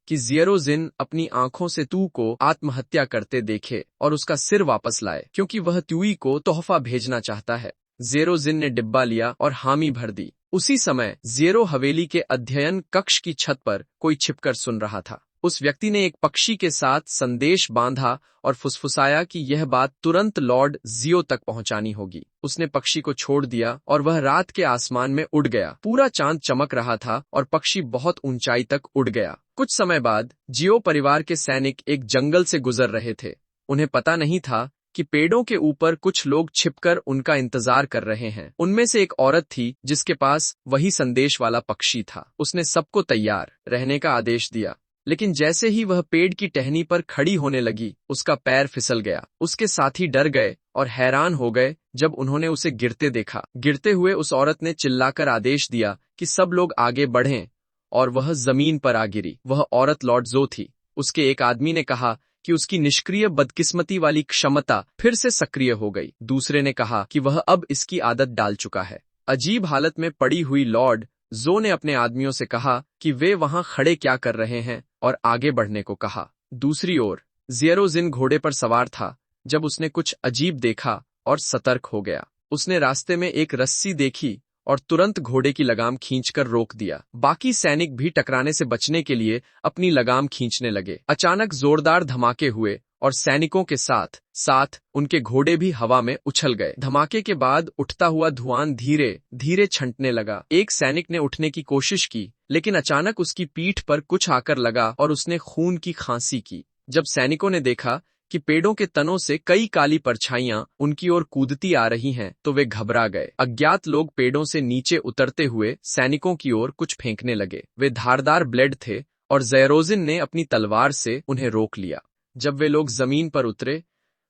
कि ज़ेरोजिन अपनी आंखों से टू को आत्महत्या करते देखे और उसका सिर वापस लाए, क्योंकि वह ट्यूई को तोहफा भेजना चाहता है। ज़ेरोजिन ने डिब्बा लिया और हामी भर दी। उसी समय ज़ेरो हवेली के अध्ययन कक्ष की छत पर कोई छिपकर सुन रहा था। उस व्यक्ति ने एक पक्षी के साथ संदेश बांधा और फुसफुसाया कि यह बात तुरंत लॉर्ड जियो तक पहुंचानी होगी। उसने पक्षी को छोड़ दिया और वह रात के आसमान में उड़ गया। पूरा चांद चमक रहा था और पक्षी बहुत ऊंचाई तक उड़ गया। कुछ समय बाद जियो परिवार के सैनिक एक जंगल से गुजर रहे थे। उन्हें पता नहीं था कि पेड़ों के ऊपर कुछ लोग छिपकर उनका इंतजार कर रहे हैं। उनमें से एक औरत थी जिसके पास वही संदेश वाला पक्षी था। उसने सबको तैयार रहने का आदेश दिया, लेकिन जैसे ही वह पेड़ की टहनी पर खड़ी होने लगी उसका पैर फिसल गया। उसके साथी डर गए और हैरान हो गए जब उन्होंने उसे गिरते देखा। गिरते हुए उस औरत ने चिल्लाकर आदेश दिया कि सब लोग आगे बढ़ें, और वह जमीन पर आ गिरी। वह औरत लॉर्ड जो थी। उसके एक आदमी ने कहा कि उसकी निष्क्रिय बदकिस्मती वाली क्षमता फिर से सक्रिय हो गई। दूसरे ने कहा कि वह अब इसकी आदत डाल चुका है। अजीब हालत में पड़ी हुई लॉर्ड जो ने अपने आदमियों से कहा कि वे वहां खड़े क्या कर रहे हैं और आगे बढ़ने को कहा। दूसरी ओर ज़ेरोजिन घोड़े पर सवार था जब उसने कुछ अजीब देखा और सतर्क हो गया। उसने रास्ते में एक रस्सी देखी और तुरंत घोड़े की लगाम खींचकर रोक दिया। बाकी सैनिक भी टकराने से बचने के लिए अपनी लगाम खींचने लगे। अचानक जोरदार धमाके हुए और सैनिकों के साथ साथ उनके घोड़े भी हवा में उछल गए। धमाके के बाद उठता हुआ धुआं धीरे धीरे छंटने लगा। एक सैनिक ने उठने की कोशिश की, लेकिन अचानक उसकी पीठ पर कुछ आकर लगा और उसने खून की खांसी की। जब सैनिकों ने देखा कि पेड़ों के तनों से कई काली परछाइयां उनकी ओर कूदती आ रही हैं, तो वे घबरा गए। अज्ञात लोग पेड़ों से नीचे उतरते हुए सैनिकों की ओर कुछ फेंकने लगे। वे धारदार ब्लेड थे और ज़ेरोजिन ने अपनी तलवार से उन्हें रोक लिया। जब वे लोग जमीन पर उतरे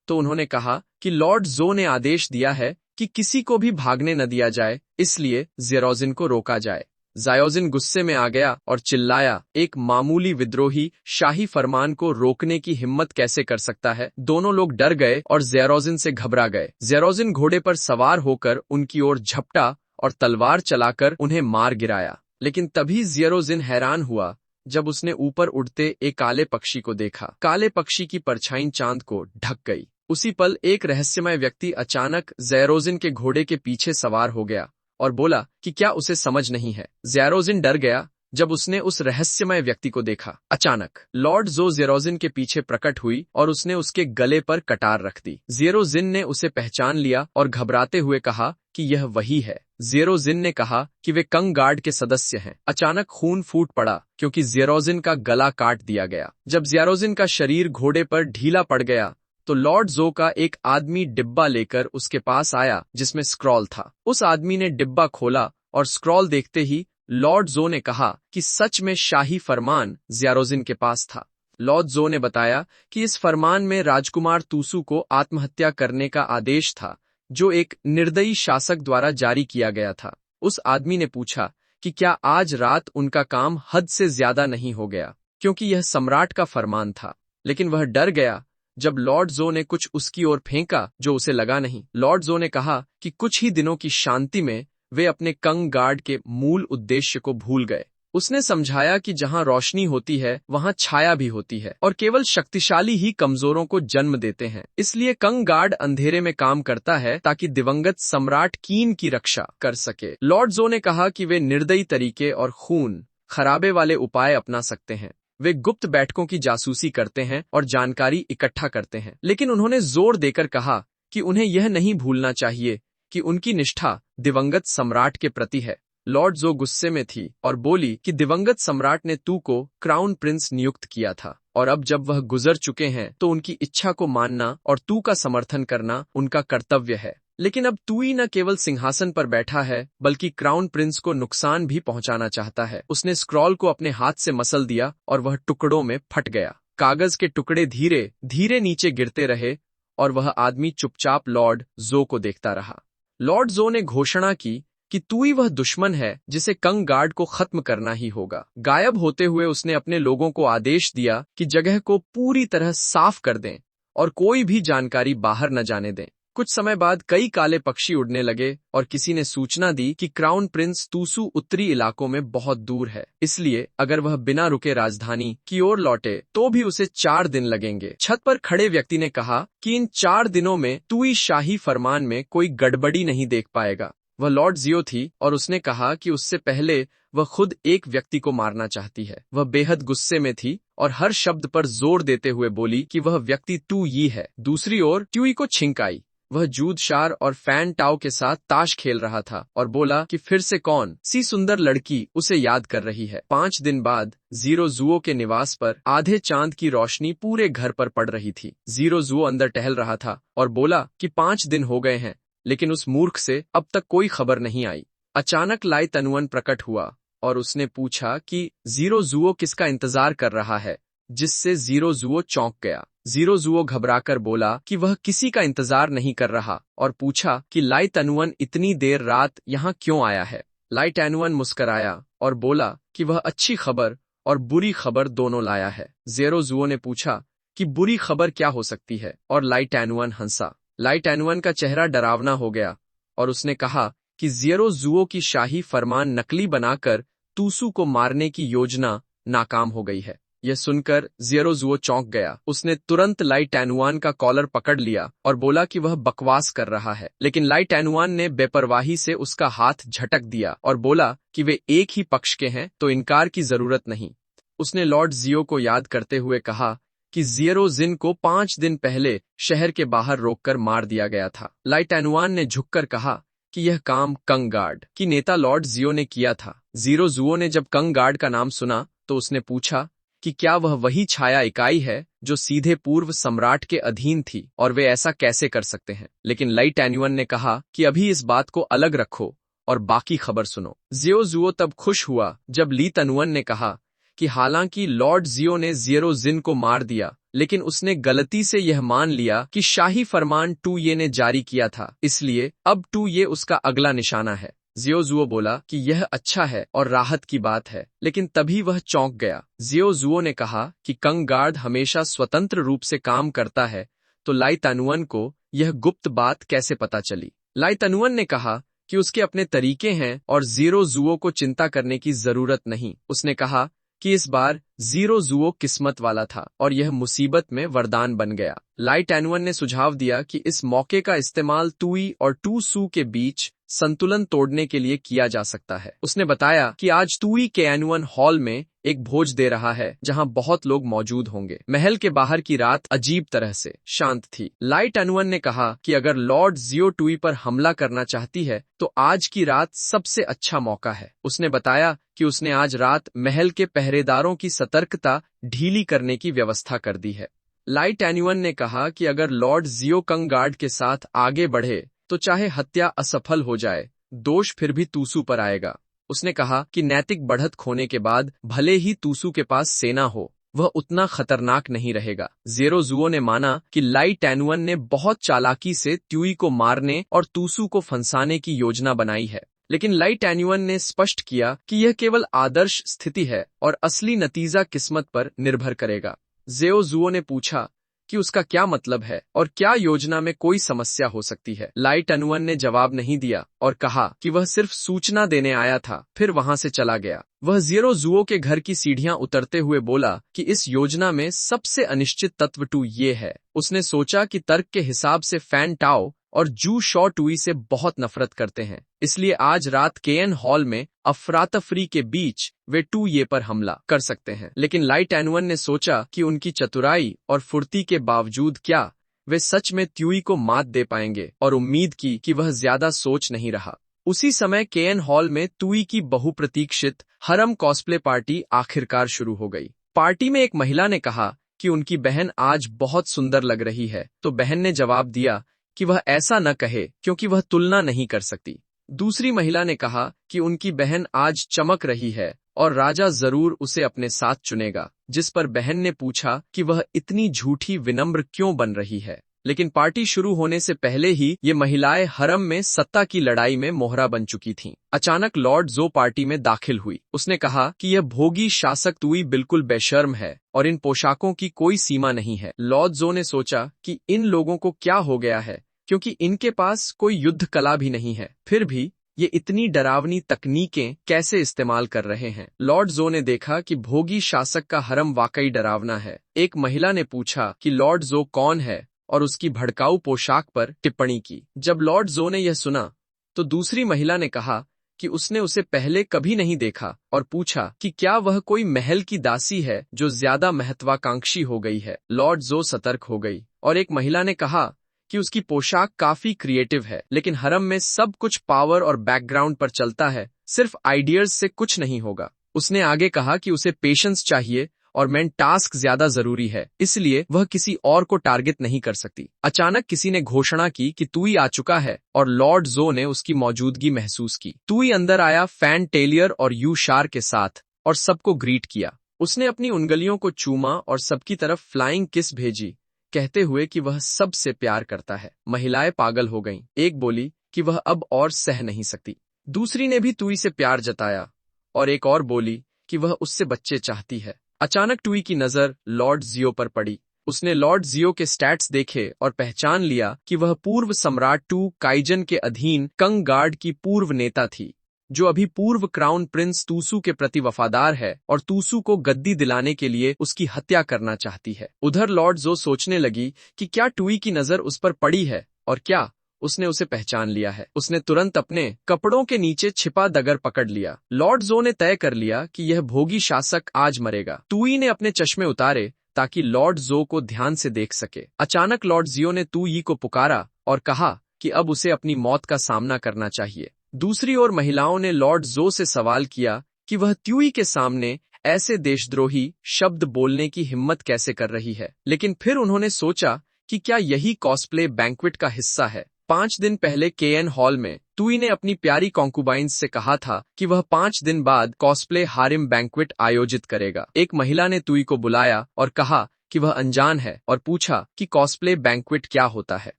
तो उन्होंने कहा कि लॉर्ड जो ने आदेश दिया है कि किसी को भी भागने न दिया जाए, इसलिए ज़ेरोजिन को रोका जाए। ज़ायोजिन गुस्से में आ गया और चिल्लाया, एक मामूली विद्रोही शाही फरमान को रोकने की हिम्मत कैसे कर सकता है। दोनों लोग डर गए और ज़ेरोजिन से घबरा गए। ज़ेरोजिन घोड़े पर सवार होकर उनकी ओर झपटा और तलवार चलाकर उन्हें मार गिराया। लेकिन तभी ज़ेरोजिन हैरान हुआ जब उसने ऊपर उड़ते एक काले पक्षी को देखा। काले पक्षी की परछाई चांद को ढक गई। उसी पल एक रहस्यमय व्यक्ति अचानक ज़ेरोजिन के घोड़े के पीछे सवार हो गया और बोला कि क्या उसे समझ नहीं है। ज़ेरोजिन डर गया जब उसने उस रहस्यमय व्यक्ति को देखा। अचानक लॉर्ड जो ज़ेरोजिन के पीछे प्रकट हुई और उसने उसके गले पर कटार रख दी। ज़ेरोजिन ने उसे पहचान लिया और घबराते हुए कहा कि यह वही है। ज़ेरोजिन ने कहा कि वे कंग गार्ड के सदस्य हैं। अचानक खून फूट पड़ा क्योंकि ज़ेरोजिन का गला काट दिया गया। जब ज़ेरोजिन का शरीर घोड़े पर ढीला पड़ गया तो लॉर्ड जो का एक आदमी डिब्बा लेकर उसके पास आया जिसमें स्क्रॉल था। उस आदमी ने डिब्बा खोला और स्क्रॉल देखते ही लॉर्ड जो ने कहा कि सच में शाही फरमान ज़ेरोजिन के पास था। लॉर्ड जो ने बताया कि इस फरमान में राजकुमार तूसू को आत्महत्या करने का आदेश था, जो एक निर्दयी शासक द्वारा जारी किया गया था। उस आदमी ने पूछा कि क्या आज रात उनका काम हद से ज्यादा नहीं हो गया, क्योंकि यह सम्राट का फरमान था। लेकिन वह डर गया जब लॉर्ड जो ने कुछ उसकी ओर फेंका जो उसे लगा नहीं। लॉर्ड जो ने कहा कि कुछ ही दिनों की शांति में वे अपने कंग गार्ड के मूल उद्देश्य को भूल गए। उसने समझाया कि जहां रोशनी होती है वहां छाया भी होती है और केवल शक्तिशाली ही कमजोरों को जन्म देते हैं। इसलिए कंग गार्ड अंधेरे में काम करता है ताकि दिवंगत सम्राट कीन की रक्षा कर सके। लॉर्ड जो ने कहा कि वे निर्दयी तरीके और खून खराबे वाले उपाय अपना सकते हैं। वे गुप्त बैठकों की जासूसी करते हैं और जानकारी इकट्ठा करते हैं, लेकिन उन्होंने जोर देकर कहा कि उन्हें यह नहीं भूलना चाहिए कि उनकी निष्ठा दिवंगत सम्राट के प्रति है। लॉर्ड जो गुस्से में थी और बोली कि दिवंगत सम्राट ने तू को क्राउन प्रिंस नियुक्त किया था और अब जब वह गुजर चुके हैं तो उनकी इच्छा को मानना और तू का समर्थन करना उनका कर्तव्य है। लेकिन अब तू ही न केवल सिंहासन पर बैठा है बल्कि क्राउन प्रिंस को नुकसान भी पहुंचाना चाहता है। उसने स्क्रॉल को अपने हाथ से मसल दिया और वह टुकड़ों में फट गया। कागज के टुकड़े धीरे धीरे नीचे गिरते रहे और वह आदमी चुपचाप लॉर्ड जो को देखता रहा। लॉर्ड जो ने घोषणा की कि तू ही वह दुश्मन है जिसे कंग गार्ड को खत्म करना ही होगा। गायब होते हुए उसने अपने लोगों को आदेश दिया कि जगह को पूरी तरह साफ कर दें और कोई भी जानकारी बाहर न जाने दें। कुछ समय बाद कई काले पक्षी उड़ने लगे और किसी ने सूचना दी कि क्राउन प्रिंस तूसू उत्तरी इलाकों में बहुत दूर है, इसलिए अगर वह बिना रुके राजधानी की ओर लौटे तो भी उसे 4 दिन लगेंगे। छत पर खड़े व्यक्ति ने कहा कि इन 4 दिनों में तूई शाही फरमान में कोई गड़बड़ी नहीं देख पाएगा। वह लॉर्ड जियो थी और उसने कहा कि उससे पहले वह खुद एक व्यक्ति को मारना चाहती है। वह बेहद गुस्से में थी और हर शब्द पर जोर देते हुए बोली कि वह व्यक्ति तू ही है। दूसरी ओर ट्यूई को छिंक आई। वह जूद शार और फैन टाओ के साथ ताश खेल रहा था और बोला कि फिर से कौन सी सुंदर लड़की उसे याद कर रही है। 5 दिन बाद ज़ीरो जुओ के निवास पर आधे चांद की रोशनी पूरे घर पर पड़ रही थी। ज़ीरो जुओ अंदर टहल रहा था और बोला कि 5 दिन हो गए हैं, लेकिन उस मूर्ख से अब तक कोई खबर नहीं आई। अचानक लाई तनुअन प्रकट हुआ और उसने पूछा कि ज़ीरो जुओ किसका इंतजार कर रहा है, जिससे ज़ीरो जुओ चौंक गया। ज़ीरो जुओ घबराकर बोला कि वह किसी का इंतजार नहीं कर रहा और पूछा कि लाई तनुअन इतनी देर रात यहाँ क्यों आया है। लाई तनुअन मुस्कराया और बोला कि वह अच्छी खबर और बुरी खबर दोनों लाया है। ज़ीरो जुओ ने पूछा कि बुरी खबर क्या हो सकती है और लाई तनुअन हंसा। लाई तनुअन का चेहरा डरावना हो गया और उसने कहा कि ज़ीरो जुओ की शाही फरमान नकली बनाकर तूसू को मारने की योजना नाकाम हो गई है। यह सुनकर ज़ीरो जुओ चौंक गया। उसने तुरंत लाई तनुअन का कॉलर पकड़ लिया और बोला कि वह बकवास कर रहा है, लेकिन लाई तनुअन ने बेपरवाही से उसका हाथ झटक दिया और बोला कि वे एक ही पक्ष के हैं तो इनकार की जरूरत नहीं। उसने लॉर्ड जियो को याद करते हुए कहा कि ज़ीरो जिन को 5 दिन पहले शहर के बाहर रोककर मार दिया गया था। लाई तनुअन ने झुककर कहा कि यह काम कंग गार्ड की नेता लॉर्ड जियो ने किया था। ज़ीरो जुओ ने जब कंग गार्ड का नाम सुना तो उसने पूछा कि क्या वह वही छाया इकाई है जो सीधे पूर्व सम्राट के अधीन थी और वे ऐसा कैसे कर सकते हैं। लेकिन लाई तनुअन ने कहा कि अभी इस बात को अलग रखो और बाकी खबर सुनो। ज़ीरो जुओ तब खुश हुआ जब ली तनुअन ने कहा कि हालांकि लॉर्ड जियो ने ज़ीरो जिन को मार दिया, लेकिन उसने गलती से यह मान लिया कि शाही फरमान टू ये ने जारी किया था, इसलिए अब टू ये उसका अगला निशाना है। ज़ीरो जुओ बोला कि यह अच्छा है और राहत की बात है, लेकिन तभी वह चौंक गया। ज़ीरो जुओ ने कहा कि कंग गार्ड हमेशा स्वतंत्र रूप से काम करता है, तो लाई तनुअन को यह गुप्त बात कैसे पता चली। लाई तनुअन ने कहा कि उसके अपने तरीके हैं और ज़ीरो जुओ को चिंता करने की जरूरत नहीं। उसने कहा कि इस बार ज़ीरो जुओ किस्मत वाला था और यह मुसीबत में वरदान बन गया। लाई तनुअन ने सुझाव दिया कि इस मौके का इस्तेमाल तुई और टू सू के बीच संतुलन तोड़ने के लिए किया जा सकता है। उसने बताया कि आज तुई के एनुअन हॉल में एक भोज दे रहा है जहां बहुत लोग मौजूद होंगे। महल के बाहर की रात अजीब तरह से शांत थी। लाइट एनुअन ने कहा कि अगर लॉर्ड जियो टुई पर हमला करना चाहती है तो आज की रात सबसे अच्छा मौका है। उसने बताया कि उसने आज रात महल के पहरेदारों की सतर्कता ढीली करने की व्यवस्था कर दी है। लाइट एनुअन ने कहा कि अगर लॉर्ड जियो कंग गार्ड के साथ आगे बढ़े तो चाहे हत्या असफल हो जाए, दोष फिर भी तूसू पर आएगा। उसने कहा कि नैतिक बढ़त खोने के बाद भले ही तूसू के पास सेना हो, वह उतना खतरनाक नहीं रहेगा। ज़ेरो जुओ ने माना कि लाइट एनुअन ने बहुत चालाकी से त्युई को मारने और तूसू को फंसाने की योजना बनाई है, लेकिन लाइट एनुअन ने स्पष्ट किया कि यह केवल आदर्श स्थिति है और असली नतीजा किस्मत पर निर्भर करेगा। ज़ेओ जुओ ने पूछा कि उसका क्या मतलब है और क्या योजना में कोई समस्या हो सकती है। लाइट एनुअन ने जवाब नहीं दिया और कहा कि वह सिर्फ सूचना देने आया था, फिर वहां से चला गया। वह ज़ेरो जुओ के घर की सीढ़ियां उतरते हुए बोला कि इस योजना में सबसे अनिश्चित तत्व टू ये है। उसने सोचा कि तर्क के हिसाब से फैन टाओ और जू शॉ टुई से बहुत नफरत करते हैं, इसलिए आज रात केएन हॉल में अफरातफरी के बीच वे टू ये पर हमला कर सकते हैं। लेकिन लाइट एनुअन ने सोचा कि उनकी चतुराई और फुर्ती के बावजूद क्या वे सच में त्युई को मात दे पाएंगे, और उम्मीद की कि वह ज्यादा सोच नहीं रहा। उसी समय केएन हॉल में तुई की बहुप्रतीक्षित हरम कॉस्प्ले पार्टी आखिरकार शुरू हो गई। पार्टी में एक महिला ने कहा कि उनकी बहन आज बहुत सुंदर लग रही है, तो बहन ने जवाब दिया कि वह ऐसा न कहे क्योंकि वह तुलना नहीं कर सकती। दूसरी महिला ने कहा कि उनकी बहन आज चमक रही है और राजा जरूर उसे अपने साथ चुनेगा, जिस पर बहन ने पूछा कि वह इतनी झूठी विनम्र क्यों बन रही है। लेकिन पार्टी शुरू होने से पहले ही ये महिलाएं हरम में सत्ता की लड़ाई में मोहरा बन चुकी थीं। अचानक लॉर्ड जो पार्टी में दाखिल हुई। उसने कहा कि यह भोगी शासक तुई बिल्कुल बेशर्म है और इन पोशाकों की कोई सीमा नहीं है। लॉर्ड जो ने सोचा कि इन लोगों को क्या हो गया है, क्योंकि इनके पास कोई युद्ध कला भी नहीं है, फिर भी ये इतनी डरावनी तकनीकें कैसे इस्तेमाल कर रहे हैं। लॉर्ड जो ने देखा कि भोगी शासक का हरम वाकई डरावना है। एक महिला ने पूछा कि लॉर्ड जो कौन है और उसकी भड़काऊ पोशाक पर टिप्पणी की। जब लॉर्ड जो ने यह सुना तो दूसरी महिला ने कहा कि उसने उसे पहले कभी नहीं देखा और पूछा कि क्या वह कोई महल की दासी है जो ज्यादा महत्वाकांक्षी हो गई है। लॉर्ड जो सतर्क हो गई और एक महिला ने कहा कि उसकी पोशाक काफी क्रिएटिव है, लेकिन हरम में सब कुछ पावर और बैकग्राउंड पर चलता है, सिर्फ आइडियाज से कुछ नहीं होगा। उसने आगे कहा कि उसे पेशेंस चाहिए और मेन टास्क ज्यादा जरूरी है, इसलिए वह किसी और को टारगेट नहीं कर सकती। अचानक किसी ने घोषणा की कि तुई आ चुका है और लॉर्ड जो ने उसकी मौजूदगी महसूस की। तुई अंदर आया फैन टेलियर और यू शार के साथ और सबको ग्रीट किया। उसने अपनी उंगलियों को चूमा और सबकी तरफ फ्लाइंग किस भेजी, कहते हुए कि वह सबसे प्यार करता है। महिलाएं पागल हो गईं। एक बोली कि वह अब और सह नहीं सकती, दूसरी ने भी तुई से प्यार जताया और एक और बोली कि वह उससे बच्चे चाहती है। अचानक तुई की नजर लॉर्ड जियो पर पड़ी। उसने लॉर्ड जियो के स्टैट्स देखे और पहचान लिया कि वह पूर्व सम्राट टू काइजन के अधीन कंग गार्ड की पूर्व नेता थी, जो अभी पूर्व क्राउन प्रिंस तूसू के प्रति वफादार है और तूसू को गद्दी दिलाने के लिए उसकी हत्या करना चाहती है। उधर लॉर्ड जो सोचने लगी कि क्या टुई की नजर उस पर पड़ी है और क्या उसने उसे पहचान लिया है। उसने तुरंत अपने कपड़ों के नीचे छिपा दगर पकड़ लिया। लॉर्ड जो ने तय कर लिया कि यह भोगी शासक आज मरेगा। तुई ने अपने चश्मे उतारे ताकि लॉर्ड जो को ध्यान से देख सके। अचानक लॉर्ड जियो ने तुई को पुकारा और कहा कि अब उसे अपनी मौत का सामना करना चाहिए। दूसरी ओर महिलाओं ने लॉर्ड जो से सवाल किया कि वह त्युई के सामने ऐसे देशद्रोही शब्द बोलने की हिम्मत कैसे कर रही है, लेकिन फिर उन्होंने सोचा कि क्या यही कॉस्प्ले बैंक्वेट का हिस्सा है। 5 दिन पहले केएन हॉल में तुई ने अपनी प्यारी कॉन्कुबाइन्स से कहा था कि वह 5 दिन बाद कॉस्प्ले हारिम बैंक्वेट आयोजित करेगा। एक महिला ने तुई को बुलाया और कहा कि वह अनजान है और पूछा कि कॉस्प्ले बैंक्वेट क्या होता है।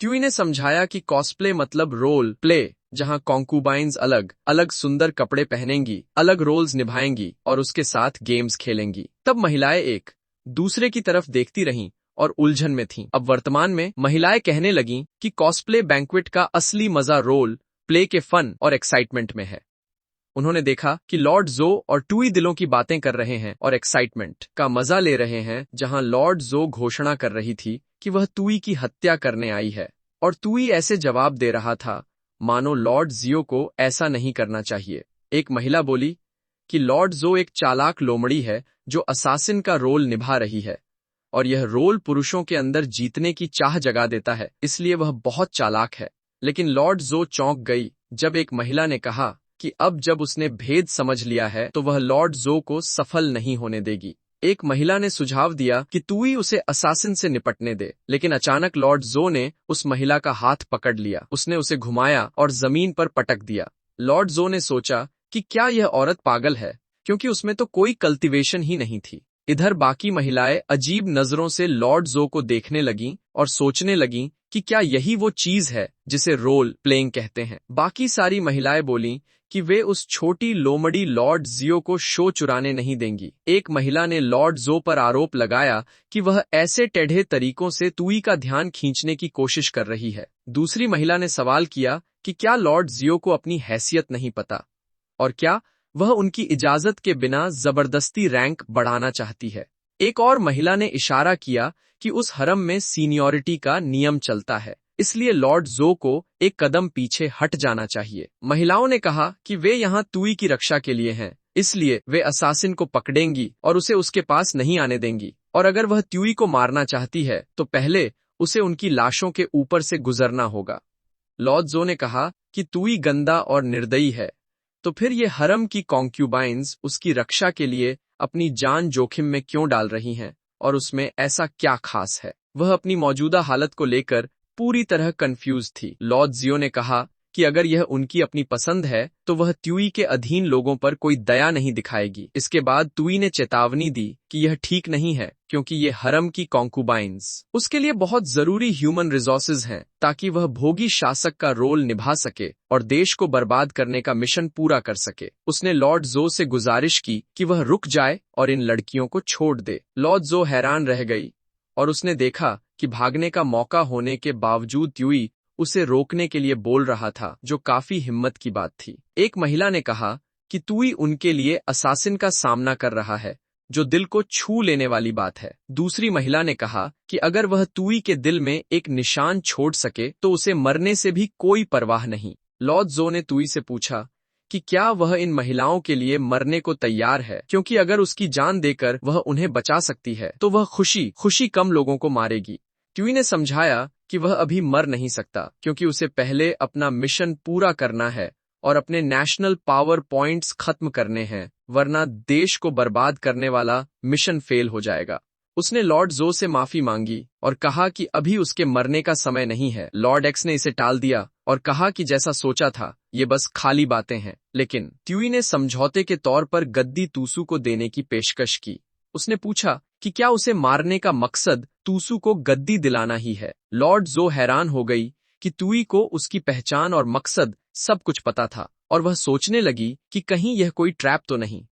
तुई ने समझाया कि कॉस्प्ले मतलब रोल प्ले, जहां कॉन्कुबाइन्स अलग अलग सुंदर कपड़े पहनेंगी, अलग रोल्स निभाएंगी और उसके साथ गेम्स खेलेंगी। तब महिलाएं एक दूसरे की तरफ देखती रहीं और उलझन में थीं। अब वर्तमान में महिलाएं कहने लगीं कि कॉस्प्ले बैंक्वेट का असली मजा रोल प्ले के फन और एक्साइटमेंट में है। उन्होंने देखा कि लॉर्ड जो और टुई दिलों की बातें कर रहे हैं और एक्साइटमेंट का मजा ले रहे हैं, जहां लॉर्ड जो घोषणा कर रही थी कि वह तुई की हत्या करने आई है और तुई ऐसे जवाब दे रहा था मानो लॉर्ड जियो को ऐसा नहीं करना चाहिए। एक महिला बोली कि लॉर्ड जो एक चालाक लोमड़ी है जो असासिन का रोल निभा रही है, और यह रोल पुरुषों के अंदर जीतने की चाह जगा देता है, इसलिए वह बहुत चालाक है। लेकिन लॉर्ड जो चौंक गई जब एक महिला ने कहा कि अब जब उसने भेद समझ लिया है तो वह लॉर्ड जो को सफल नहीं होने देगी। एक महिला ने सुझाव दिया कि तू ही उसे असासिन से निपटने दे, लेकिन अचानक लॉर्ड जो ने उस महिला का हाथ पकड़ लिया। उसने उसे घुमाया और जमीन पर पटक दिया। लॉर्ड जो ने सोचा कि क्या यह औरत पागल है, क्योंकि उसमें तो कोई कल्टीवेशन ही नहीं थी। इधर बाकी महिलाएं अजीब नजरों से लॉर्ड जो को देखने लगीं और सोचने लगीं कि क्या यही वो चीज है जिसे रोल प्लेइंग कहते हैं। बाकी सारी महिलाएं बोलीं कि वे उस छोटी लोमड़ी लॉर्ड जियो को शो चुराने नहीं देंगी। एक महिला ने लॉर्ड जो पर आरोप लगाया कि वह ऐसे टेढ़े तरीकों से तुई का ध्यान खींचने की कोशिश कर रही है। दूसरी महिला ने सवाल किया कि क्या लॉर्ड जियो को अपनी हैसियत नहीं पता, और क्या वह उनकी इजाजत के बिना जबरदस्ती रैंक बढ़ाना चाहती है। एक और महिला ने इशारा किया कि उस हरम में सीनियरिटी का नियम चलता है, इसलिए लॉर्ड जो को एक कदम पीछे हट जाना चाहिए। महिलाओं ने कहा कि वे यहाँ तुई की रक्षा के लिए हैं, इसलिए वे असासिन को पकड़ेंगी और उसे उसके पास नहीं आने देंगी, और अगर वह तुई को मारना चाहती है तो पहले उसे उनकी लाशों के ऊपर से गुजरना होगा। लॉर्ड जो ने कहा कि तुई गंदा और निर्दयी है, तो फिर ये हरम की कॉन्क्यूबाइंस उसकी रक्षा के लिए अपनी जान जोखिम में क्यों डाल रही हैं, और उसमें ऐसा क्या खास है। वह अपनी मौजूदा हालत को लेकर पूरी तरह कंफ्यूज थी। लॉर्ड जियो ने कहा कि अगर यह उनकी अपनी पसंद है तो वह तुई के अधीन लोगों पर कोई दया नहीं दिखाएगी। इसके बाद तुई ने चेतावनी दी कि यह ठीक नहीं है, क्योंकि ये हरम की कॉन्क्यूबाइंस उसके लिए बहुत जरूरी ह्यूमन रिसोर्सेज हैं, ताकि वह भोगी शासक का रोल निभा सके और देश को बर्बाद करने का मिशन पूरा कर सके। उसने लॉर्ड जो से गुजारिश की कि वह रुक जाए और इन लड़कियों को छोड़ दे। लॉर्ड जो हैरान रह गई और उसने देखा कि भागने का मौका होने के बावजूद तुई उसे रोकने के लिए बोल रहा था, जो काफी हिम्मत की बात थी। एक महिला ने कहा कि तुई उनके लिए असासिन का सामना कर रहा है, जो दिल को छू लेने वाली बात है। दूसरी महिला ने कहा कि अगर वह तुई के दिल में एक निशान छोड़ सके तो उसे मरने से भी कोई परवाह नहीं। लॉर्ड जो ने तुई से पूछा कि क्या वह इन महिलाओं के लिए मरने को तैयार है, क्योंकि अगर उसकी जान देकर वह उन्हें बचा सकती है तो वह खुशी खुशी कम लोगों को मारेगी। तुई ने समझाया कि वह अभी मर नहीं सकता, क्योंकि उसे पहले अपना मिशन पूरा करना है और अपने नेशनल पावर पॉइंट्स खत्म करने हैं, वरना देश को बर्बाद करने वाला मिशन फेल हो जाएगा। उसने लॉर्ड जो से माफी मांगी और कहा कि अभी उसके मरने का समय नहीं है। लॉर्ड एक्स ने इसे टाल दिया और कहा कि जैसा सोचा था ये बस खाली बातें हैं, लेकिन तुई ने समझौते के तौर पर गद्दी तूसू को देने की पेशकश की। उसने पूछा कि क्या उसे मारने का मकसद तूसू को गद्दी दिलाना ही है। लॉर्ड जो हैरान हो गई कि तुई को उसकी पहचान और मकसद सब कुछ पता था, और वह सोचने लगी कि कहीं यह कोई ट्रैप तो नहीं।